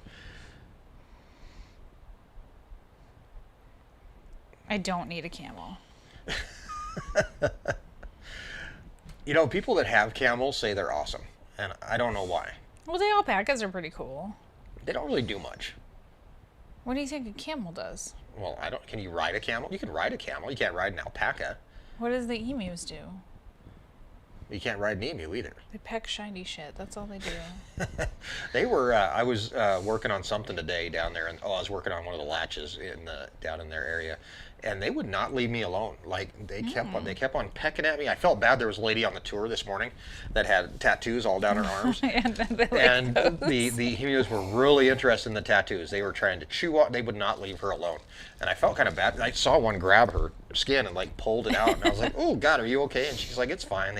I don't need a camel. You know, people that have camels say they're awesome, and I don't know why. Well, the alpacas are pretty cool. They don't really do much. What do you think a camel does? Well, I don't. Can you ride a camel? You can ride a camel. You can't ride an alpaca. What does the emus do? You can't ride an emu either. They peck shiny shit. That's all they do. They were. I was working on something today down there, and I was working on one of the latches down in their area, and they would not leave me alone. Like they kept on pecking at me. I felt bad. There was a lady on the tour this morning that had tattoos all down her arms, and the emus were really interested in the tattoos. They were trying to chew on. They would not leave her alone, and I felt kind of bad. I saw one grab her skin and like pulled it out, and I was like, "Oh God, are you okay?" And she's like, "It's fine.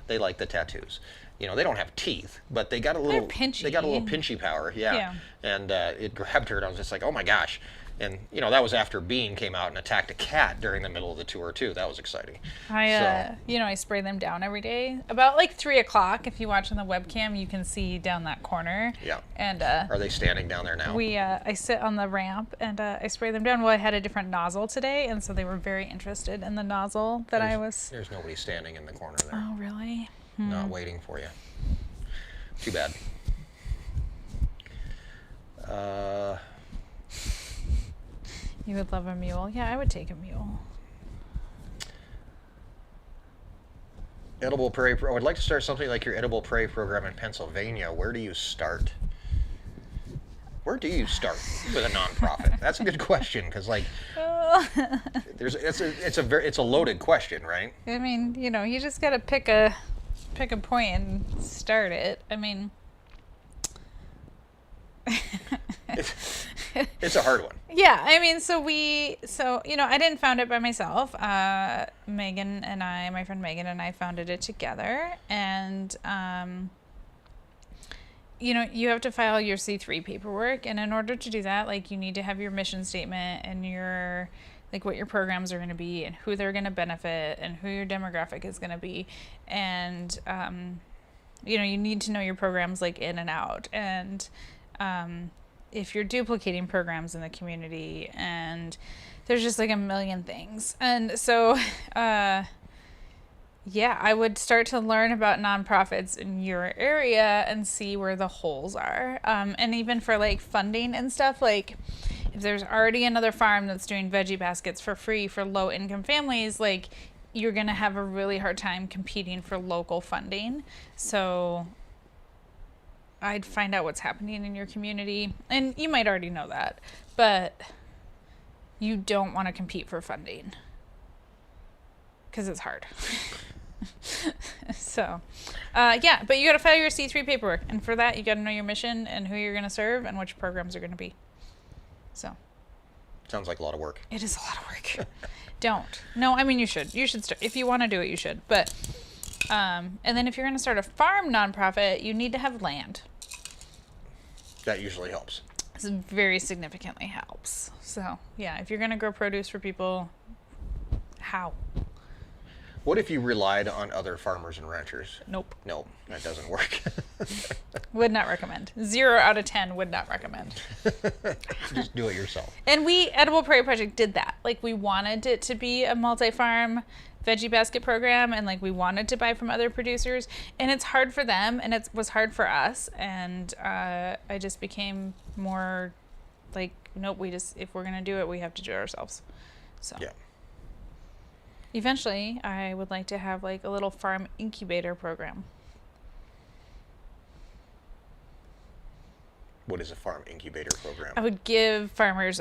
They like the tattoos." You know, they don't have teeth, but they got a little pinchy power. Yeah. And it grabbed her, and I was just like, oh my gosh. And, you know, that was after Bean came out and attacked a cat during the middle of the tour, too. That was exciting. I spray them down every day. About like 3 o'clock, if you watch on the webcam, you can see down that corner. Yeah. And are they standing down there now? I sit on the ramp and I spray them down. Well, I had a different nozzle today, and so they were very interested in the nozzle that I was. There's nobody standing in the corner there. Oh, really? Not waiting for you. Too bad. You would love a mule. Yeah, I would take a mule. Edible Prairie. I would like to start something like your Edible Prairie program in Pennsylvania. Where do you start? Where do you start with a nonprofit? That's a good question, because like, it's a loaded question, right? I mean, you just gotta pick a point and start it. I mean, it's a hard one. Yeah, I mean, I didn't found it by myself. Megan and my friend Megan and I founded it together, and you have to file your C3 paperwork, and in order to do that, like, you need to have your mission statement and your, like, what your programs are going to be and who they're going to benefit and who your demographic is going to be, and you need to know your programs, like, in and out, and if you're duplicating programs in the community, and there's just like a million things. And so, I would start to learn about nonprofits in your area and see where the holes are. And even for like funding and stuff, like if there's already another farm that's doing veggie baskets for free for low income families, like you're going to have a really hard time competing for local funding. So I'd find out what's happening in your community, and you might already know that, but you don't want to compete for funding because it's hard. So, but you got to file your C3 paperwork, and for that, you got to know your mission and who you're going to serve and which programs are going to be. So, sounds like a lot of work. It is a lot of work. Don't. No, I mean, you should start. If you want to do it, you should. But, and then if you're going to start a farm nonprofit, you need to have land. That usually helps. This very significantly helps. So, yeah, if you're going to grow produce for people, how? What if you relied on other farmers and ranchers? Nope. No, that doesn't work. Would not recommend. 0 out of 10 would not recommend. Just do it yourself. And we, Edible Prairie Project, did that. Like, we wanted it to be a multi-farm veggie basket program, and like we wanted to buy from other producers, and it's hard for them, and it was hard for us, and I just became more like, nope, if we're gonna do it, we have to do it ourselves. So yeah. Eventually, I would like to have like a little farm incubator program. What is a farm incubator program? I would give farmers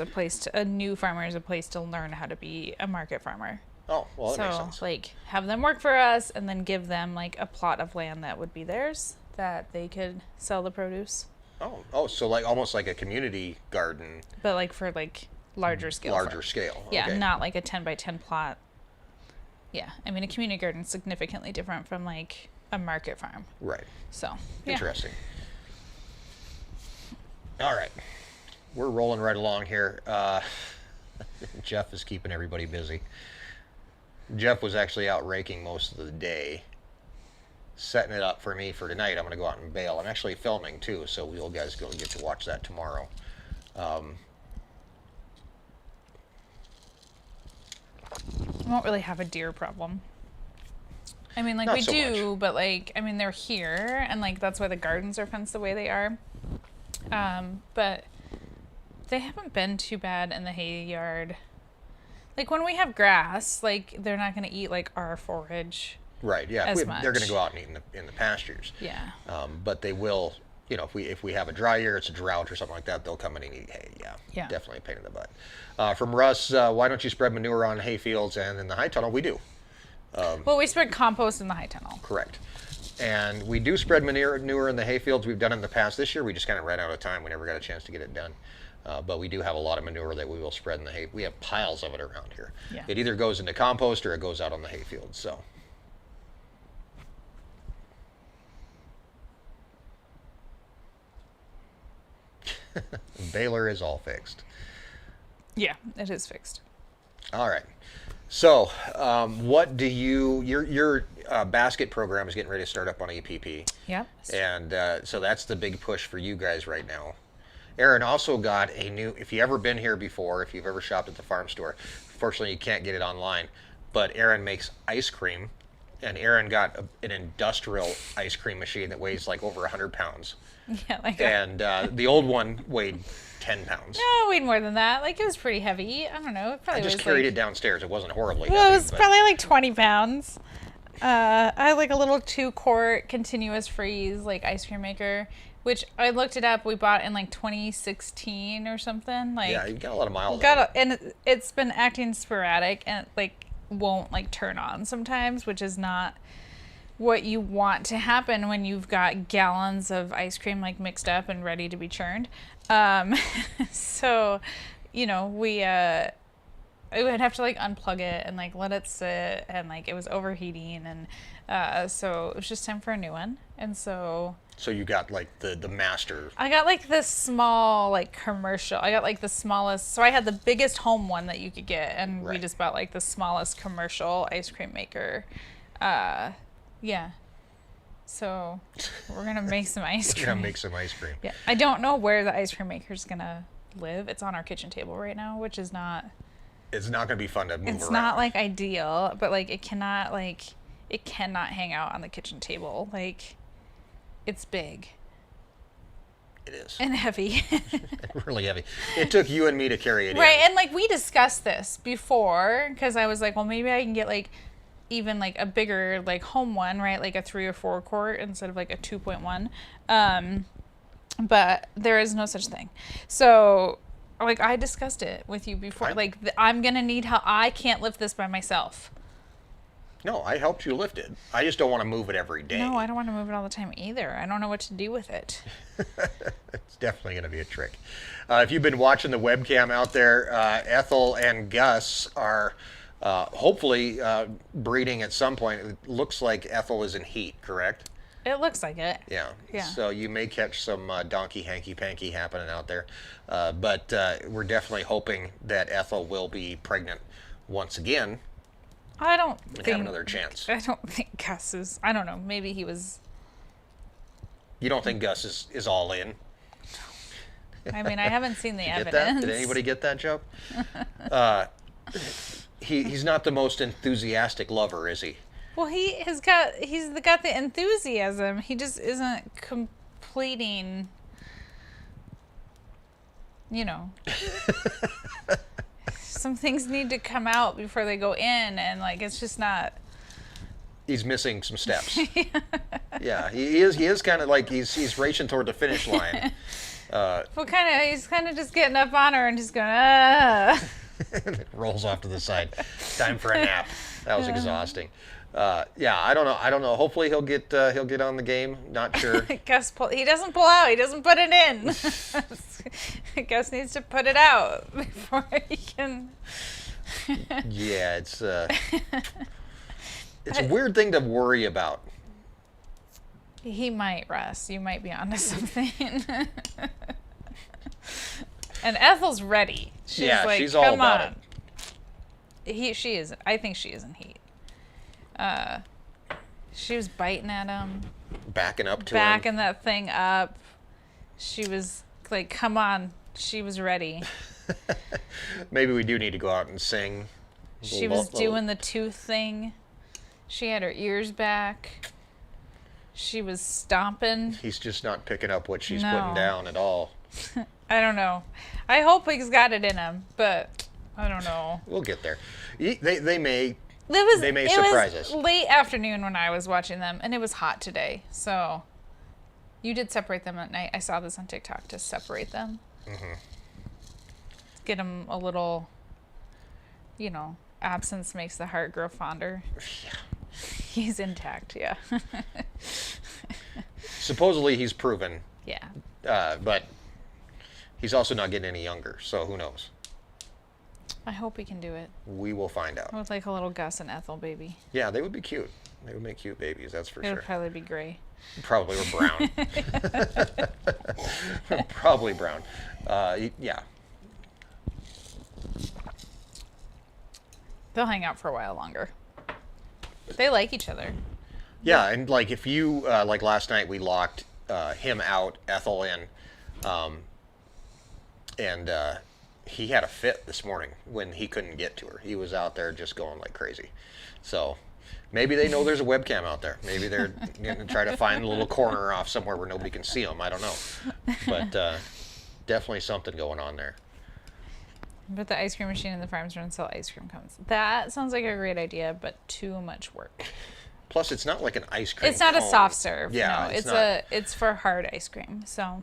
new farmers a place to learn how to be a market farmer. Oh, well, that makes So, sense. like, have them work for us and then give them, like, a plot of land that would be theirs that they could sell the produce. Oh, so like almost like a community garden. But, like, for, like, larger scale. Larger scale. Yeah, Okay. not like a 10 by 10 plot. Yeah, I mean, a community garden is significantly different from, like, a market farm. Right. So, yeah. Interesting. All right. We're rolling right along here. Jeff is keeping everybody busy. Jeff was actually out raking most of the day, setting it up for me for tonight. I'm going to go out and bale. I'm actually filming too, so you guys go get to watch that tomorrow. We won't really have a deer problem. I mean, like, Not we so do, much. but, like, I mean, they're here, and, like, that's why the gardens are fenced the way they are. But they haven't been too bad in the hay yard. Like, when we have grass, like, they're not going to eat, like, our forage. Right. Yeah. As They're going to much. go out and eat in the pastures. Yeah. But they will. You know, if we have a dry year, it's a drought or something like that, they'll come in and eat hay. Yeah. Yeah. Definitely a pain in the butt. From Russ, why don't you spread manure on hay fields and in the high tunnel? We do. Well, we spread compost in the high tunnel. Correct. And we do spread manure in the hay fields. We've done it in the past. This year we just kind of ran out of time. We never got a chance to get it done. But we do have a lot of manure that we will spread in the hay. We have piles of it around here. Yeah. It either goes into compost or it goes out on the hay field. So. Baler is all fixed. Yeah, it is fixed. All right. So, what do your basket program is getting ready to start up on EPP. Yep. And so that's the big push for you guys right now. Erin also got a new, if you've ever been here before, if you've ever shopped at the farm store, fortunately you can't get it online, but Erin makes ice cream, and Erin got an industrial ice cream machine that weighs like over 100 pounds. Yeah, like And the old one weighed 10 pounds. no, weighed more than that. Like, it was pretty heavy. I don't know. It probably I just was carried like, it downstairs. It wasn't horribly well, heavy. it was but probably like 20 pounds. I have like a little 2-quart continuous freeze like ice cream maker, which I looked it up. We bought in like 2016 or something. Like, yeah, you got a lot of miles on it. and it's been acting sporadic and like won't like turn on sometimes, which is not what you want to happen when you've got gallons of ice cream like mixed up and ready to be churned. So, you know, I would have to like unplug it and like let it sit, and like it was overheating, and so it was just time for a new one. And so you got like the master. I got like this small like commercial. I got like the smallest. So I had the biggest home one that you could get, and we Right. just bought like the smallest commercial ice cream maker. Yeah. So we're gonna make some ice cream. Gonna make some ice cream. Yeah. I don't know where the ice cream maker's gonna live. It's on our kitchen table right now, which is not. It's not gonna be fun to move It's around. not like ideal, but like it cannot hang out on the kitchen table. Like, it's big It is and heavy. really heavy. It took you and me to carry it Right, in. and like we discussed this before, because I was like, well, maybe I can get like even like a bigger like home one, right? Like a 3 or 4 quart instead of like a 2.1. But there is no such thing. So like I discussed it with you before. Right. Like I'm gonna need help. I can't lift this by myself. No, I helped you lift it. I just don't want to move it every day. No, I don't want to move it all the time either. I don't know what to do with it. It's definitely going to be a trick. If you've been watching the webcam out there, Ethel and Gus are hopefully breeding at some point. It looks like Ethel is in heat, correct? It looks like it. Yeah. Yeah. So you may catch some donkey hanky-panky happening out there. But we're definitely hoping that Ethel will be pregnant once again. I don't and think have another chance. I don't think Gus is. I don't know. Maybe he was. You don't think Gus is all in? I mean, I haven't seen the Get evidence. that? Did anybody get that joke? He's not the most enthusiastic lover, is he? Well, he's got the enthusiasm. He just isn't completing. You know. Some things need to come out before they go in, and like it's just not. He's missing some steps. Yeah, he is kind of like he's racing toward the finish line. Well, he's kind of just getting up on her and just going, ah. Rolls off to the side. Time for a nap. That was exhausting. Yeah, I don't know. Hopefully he'll get on the game. Not sure. He doesn't pull out. He doesn't put it in. Gus needs to put it out before he can. Yeah, it's a weird thing to worry about. He might, Russ. You might be onto something. And Ethel's ready. She's like, she's come all about on. She is. I think she is in heat. She was biting at him. Backing up to him. Backing that thing up. She was like, come on. She was ready. Maybe we do need to go out and sing. She was doing the tooth thing. She had her ears back. She was stomping. He's just not picking up what she's putting down at all. I don't know. I hope he's got it in him, but I don't know. We'll get there. They may It surprise was us. late afternoon when I was watching them, and it was hot today. So you did separate them at night. I saw this on TikTok to separate them. Mm-hmm. Get them a little, absence makes the heart grow fonder. Yeah. He's intact, yeah. Supposedly he's proven. Yeah. But he's also not getting any younger, so who knows? I hope he can do it. We will find out. With like a little Gus and Ethel baby. Yeah, they would be cute. They would make cute babies, that's for It sure. would probably be gray. Probably or brown. Probably brown. Yeah. They'll hang out for a while longer. They like each other. Yeah, and like if you like last night we locked him out, Ethel in, and he had a fit this morning when he couldn't get to her. He was out there just going like crazy. So maybe they know there's a webcam out there. Maybe they're going to try to find a little corner off somewhere where nobody can see them. I don't know, but definitely something going on there. But the ice cream machine in the farm's run sell ice cream cones. That sounds like a great idea, but too much work. Plus, it's not like an ice cream. It's not cone. a soft serve. Yeah, no, it's for hard ice cream. So.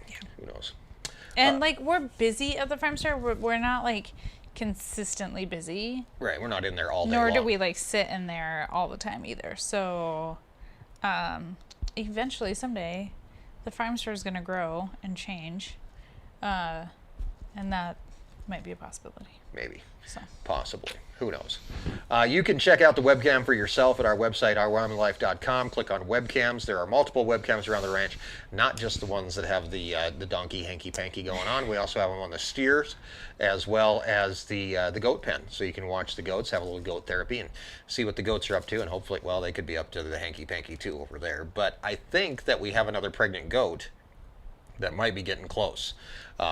Yeah. Who knows? And like we're busy at the farm store. We're not like consistently busy. Right. We're not in there all day Nor long. do we like sit in there all the time either. So, eventually someday, the farm store is going to grow and change. And that might be a possibility. Maybe. So. Possibly. Who knows? You can check out the webcam for yourself at our website, ourwyominglife.com. Click on webcams. There are multiple webcams around the ranch, not just the ones that have the donkey hanky-panky going on. We also have them on the steers as well as the goat pen. So you can watch the goats, have a little goat therapy, and see what the goats are up to. And hopefully, well, they could be up to the hanky-panky too over there. But I think that we have another pregnant goat that might be getting close.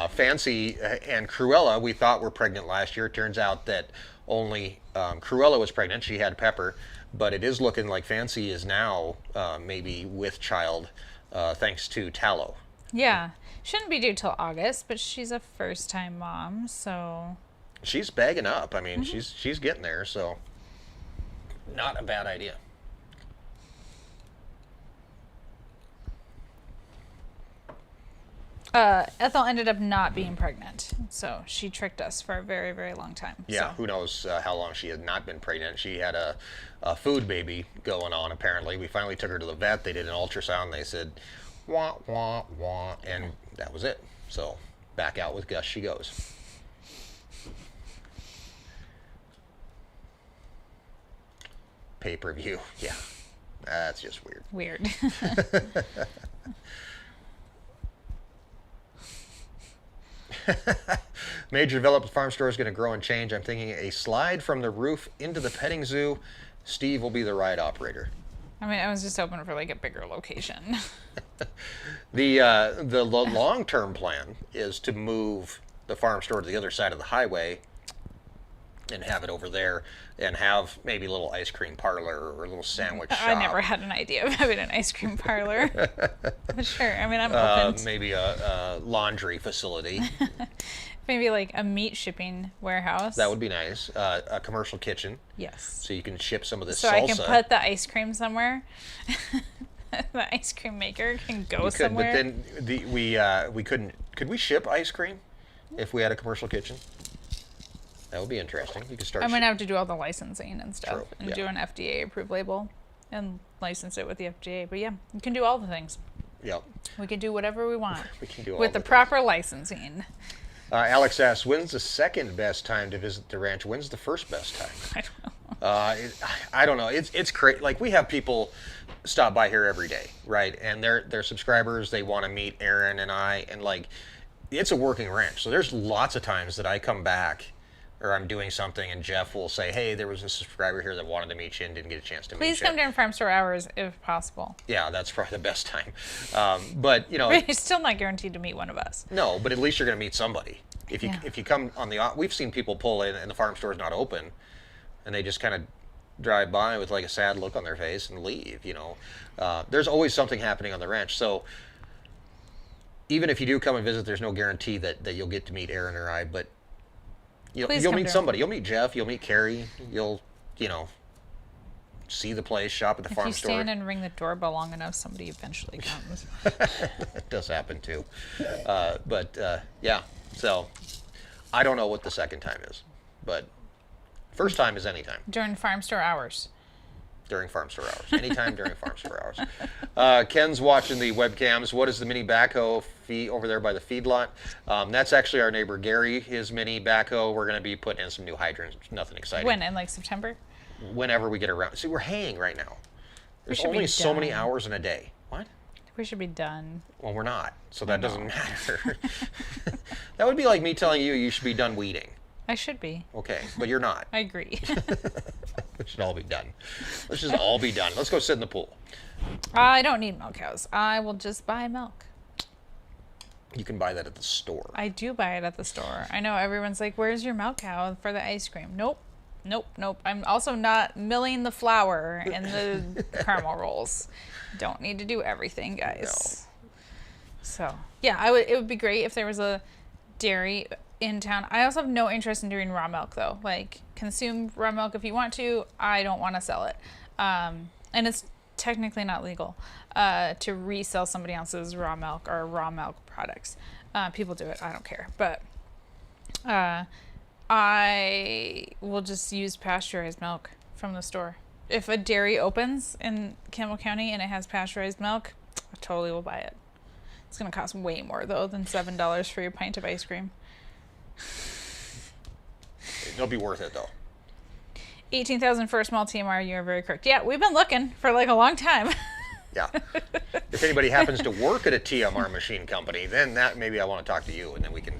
Fancy and Cruella, we thought were pregnant last year. It turns out that only Cruella was pregnant. She had Pepper, but it is looking like Fancy is now maybe with child thanks to tallow. Yeah. Shouldn't be due till August, but she's a first-time mom, so... She's bagging up. I mean, she's getting there, so not a bad idea. Ethel ended up not being pregnant, so she tricked us for a very, very long time. Yeah, so. who knows how long she had not been pregnant. She had a food baby going on, apparently. We finally took her to the vet. They did an ultrasound. They said, wah, wah, wah, and that was it. So back out with Gus she goes. Pay-per-view, yeah. That's just weird. Weird. Major developed farm store is going to grow and change. I'm thinking a slide from the roof into the petting zoo. Steve will be the ride operator. I mean, I was just hoping for like a bigger location. The long-term plan is to move the farm store to the other side of the highway and have it over there and have maybe a little ice cream parlor or a little sandwich shop. I never had an idea of having an ice cream parlor. But sure, I mean, I'm open. Maybe a laundry facility. Maybe like a meat shipping warehouse. That would be nice. A commercial kitchen. Yes. So you can ship some of this so salsa. I can put the ice cream somewhere. The ice cream maker can go somewhere. But then we couldn't. Could we ship ice cream if we had a commercial kitchen? That would be interesting. You could start. I'm gonna have to do all the licensing and stuff, True, and yeah. do an FDA approved label, and license it with the FDA. But yeah, you can do all the things. Yep. We can do whatever we want. We can do all with the proper licensing. Alex asks, when's the second best time to visit the ranch? When's the first best time? I don't know. I don't know. It's crazy. Like, we have people stop by here every day, right? And they're subscribers. They want to meet Erin and I, and like, it's a working ranch. So there's lots of times that I come back, or I'm doing something, and Jeff will say, "Hey, there was a subscriber here that wanted to meet you and didn't get a chance to meet you." Please come during farm store hours if possible. Yeah, that's probably the best time. But you know, You're still not guaranteed to meet one of us. no. But at least you're going to meet somebody. If you come on we've seen people pull in and the farm store's not open, and they just kind of drive by with like a sad look on their face and leave. You know, there's always something happening on the ranch. So even if you do come and visit, there's no guarantee that you'll get to meet Erin or I. But you'll meet somebody. You'll meet Jeff. You'll meet Carrie. You'll see the place, shop at the farm store. If you stand and ring the doorbell long enough, somebody eventually comes. It does happen too. Yeah. So I don't know what the second time is, but first time is anytime. During farm store hours. During farm store hours. Anytime during farm store hours. Ken's watching the webcams. What is the mini backhoe fee over there by the feedlot? That's actually our neighbor Gary, his mini backhoe. We're going to be putting in some new hydrants. Nothing exciting. When? In like September? Whenever we get around. See, we're haying right now. There's should be only so many done. hours in a day. What? We should be done. Well, we're not. So that doesn't matter. That would be like me telling you should be done weeding. I should be. Okay, but you're not. I agree. It should all be done. Let's just all be done. Let's go sit in the pool. I don't need milk cows. I will just buy milk. You can buy that at the store. I do buy it at the store. I know everyone's like, where's your milk cow for the ice cream? Nope. I'm also not milling the flour and the caramel rolls. Don't need to do everything, guys. No. So, yeah, it would be great if there was a dairy in town. I also have no interest in doing raw milk, though. Like, consume raw milk if you want to. I don't want to sell it. And it's technically not legal to resell somebody else's raw milk or raw milk products. People do it. I don't care. But I will just use pasteurized milk from the store. If a dairy opens in Campbell County and it has pasteurized milk, I totally will buy it. It's going to cost way more, though, than $7 for your pint of ice cream. It'll be worth it, though. 18,000 for a small TMR. You are very correct. Yeah, we've been looking for like a long time. Yeah. If anybody happens to work at a TMR machine company, then that maybe I want to talk to you, and then we can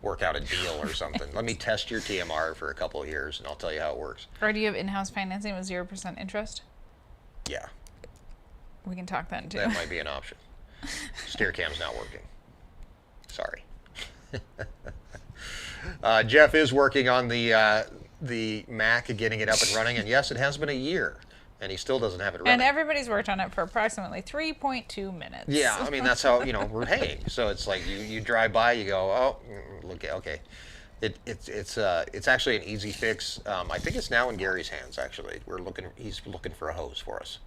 work out a deal or something. Let me test your TMR for a couple of years, and I'll tell you how it works. Or do you have in-house financing with 0% interest? Yeah. We can talk then, too. That might be an option. Steercam's not working. Sorry. Jeff is working on the Mac, getting it up and running, and yes, it has been a year, and he still doesn't have it running. And everybody's worked on it for approximately 3.2 minutes. Yeah, I mean, that's how, we're paying. So it's like you drive by, you go, oh, look, okay. It's actually an easy fix. I think it's now in Gary's hands, actually. He's looking for a hose for us.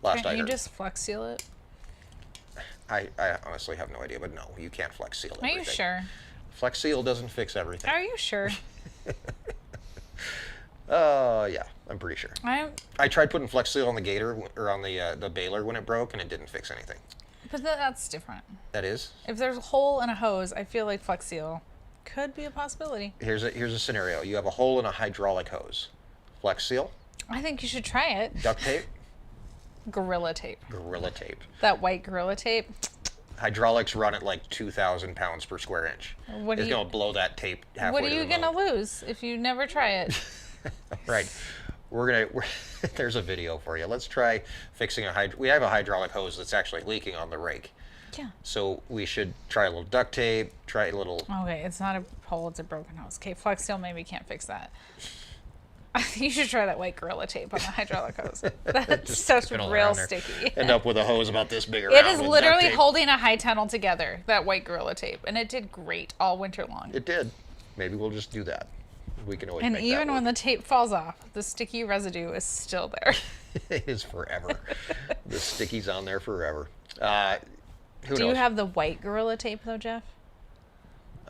Last I heard. Can you just Flex Seal it? I honestly have no idea, but no, you can't Flex Seal everything. Are you sure? Flex Seal doesn't fix everything. Are you sure? Yeah, I'm pretty sure. I tried putting Flex Seal on the gator or on the baler when it broke, and it didn't fix anything. But that's different. That is? If there's a hole in a hose, I feel like Flex Seal could be a possibility. Here's a scenario. You have a hole in a hydraulic hose. Flex Seal? I think you should try it. Duct tape? Gorilla Tape. Gorilla Tape. That white Gorilla Tape. Hydraulics run at like 2,000 pounds per square inch. What It's going to blow that tape halfway What are to you the gonna moon. lose if you never try it? Right. There's a video for you. Let's try fixing we have a hydraulic hose that's actually leaking on the rake. Yeah. So we should try a little duct tape, try a little... Okay, it's not a hole, it's a broken hose. Okay, Flex Steel maybe can't fix that. You should try that white Gorilla Tape on the hydraulic hose. That's such spin all real around there. sticky. End up with a hose about this big around. It is with literally duct tape. holding a high tunnel together, that white Gorilla Tape, and it did great all winter long. It did. Maybe we'll just do that. We can always And make even that when work. the tape falls off, the sticky residue is still there. It is forever. The sticky's on there forever. Who Do knows? you have the white Gorilla Tape though, Jeff?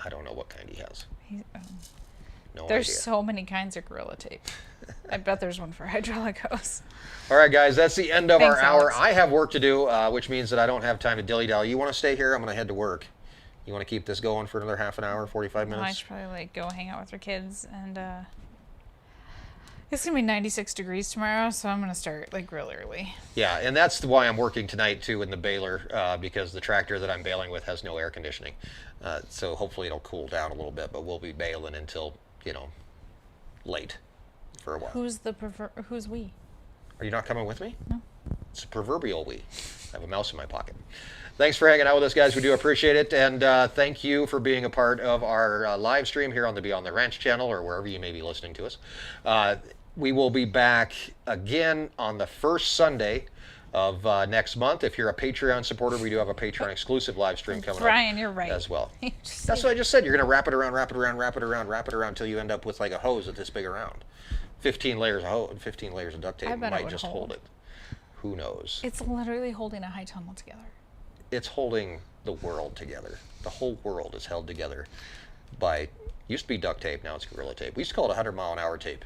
I don't know what kind he has. No There's idea. so many kinds of Gorilla Tape. I bet there's one for hydraulic hose. All right, guys, that's the end of Thanks, our hour. Alex. I have work to do, which means that I don't have time to dilly-dally. You want to stay here? I'm going to head to work. You want to keep this going for another half an hour, 45 Well, I minutes? should probably like go hang out with our kids, and it's gonna be 96 degrees tomorrow, so I'm gonna start like real early. Yeah, and that's why I'm working tonight, too, in the baler, because the tractor that I'm baling with has no air conditioning. So hopefully it'll cool down a little bit, but we'll be baling until, late for a while. Who's we? Are you not coming with me? No. It's a proverbial we. I have a mouse in my pocket. Thanks for hanging out with us, guys. We do appreciate it. And thank you for being a part of our live stream here on the Beyond the Ranch channel or wherever you may be listening to us. We will be back again on the first Sunday of next month. If you're a Patreon supporter, we do have a Patreon exclusive live stream coming Brian, up you're right. as well. You just That's said- what I just said. You're going to wrap it around, wrap it around, wrap it around, wrap it around until you end up with like a hose that's this big around. 15 layers of hose, 15 layers of duct tape I bet it might would just hold it. Who knows? It's literally holding a high tunnel together. It's holding the world together. The whole world is held together by, used to be duct tape, now it's Gorilla Tape. We used to call it 100-mile-an-hour tape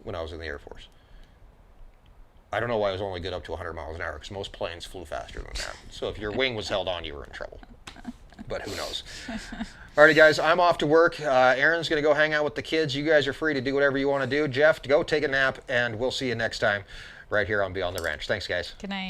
when I was in the Air Force. I don't know why it was only good up to 100 miles an hour, because most planes flew faster than that. So if your wing was held on, you were in trouble. But who knows? Alrighty, guys, I'm off to work. Erin's going to go hang out with the kids. You guys are free to do whatever you want to do. Jeff, go take a nap, and we'll see you next time right here on Beyond the Ranch. Thanks, guys. Good night.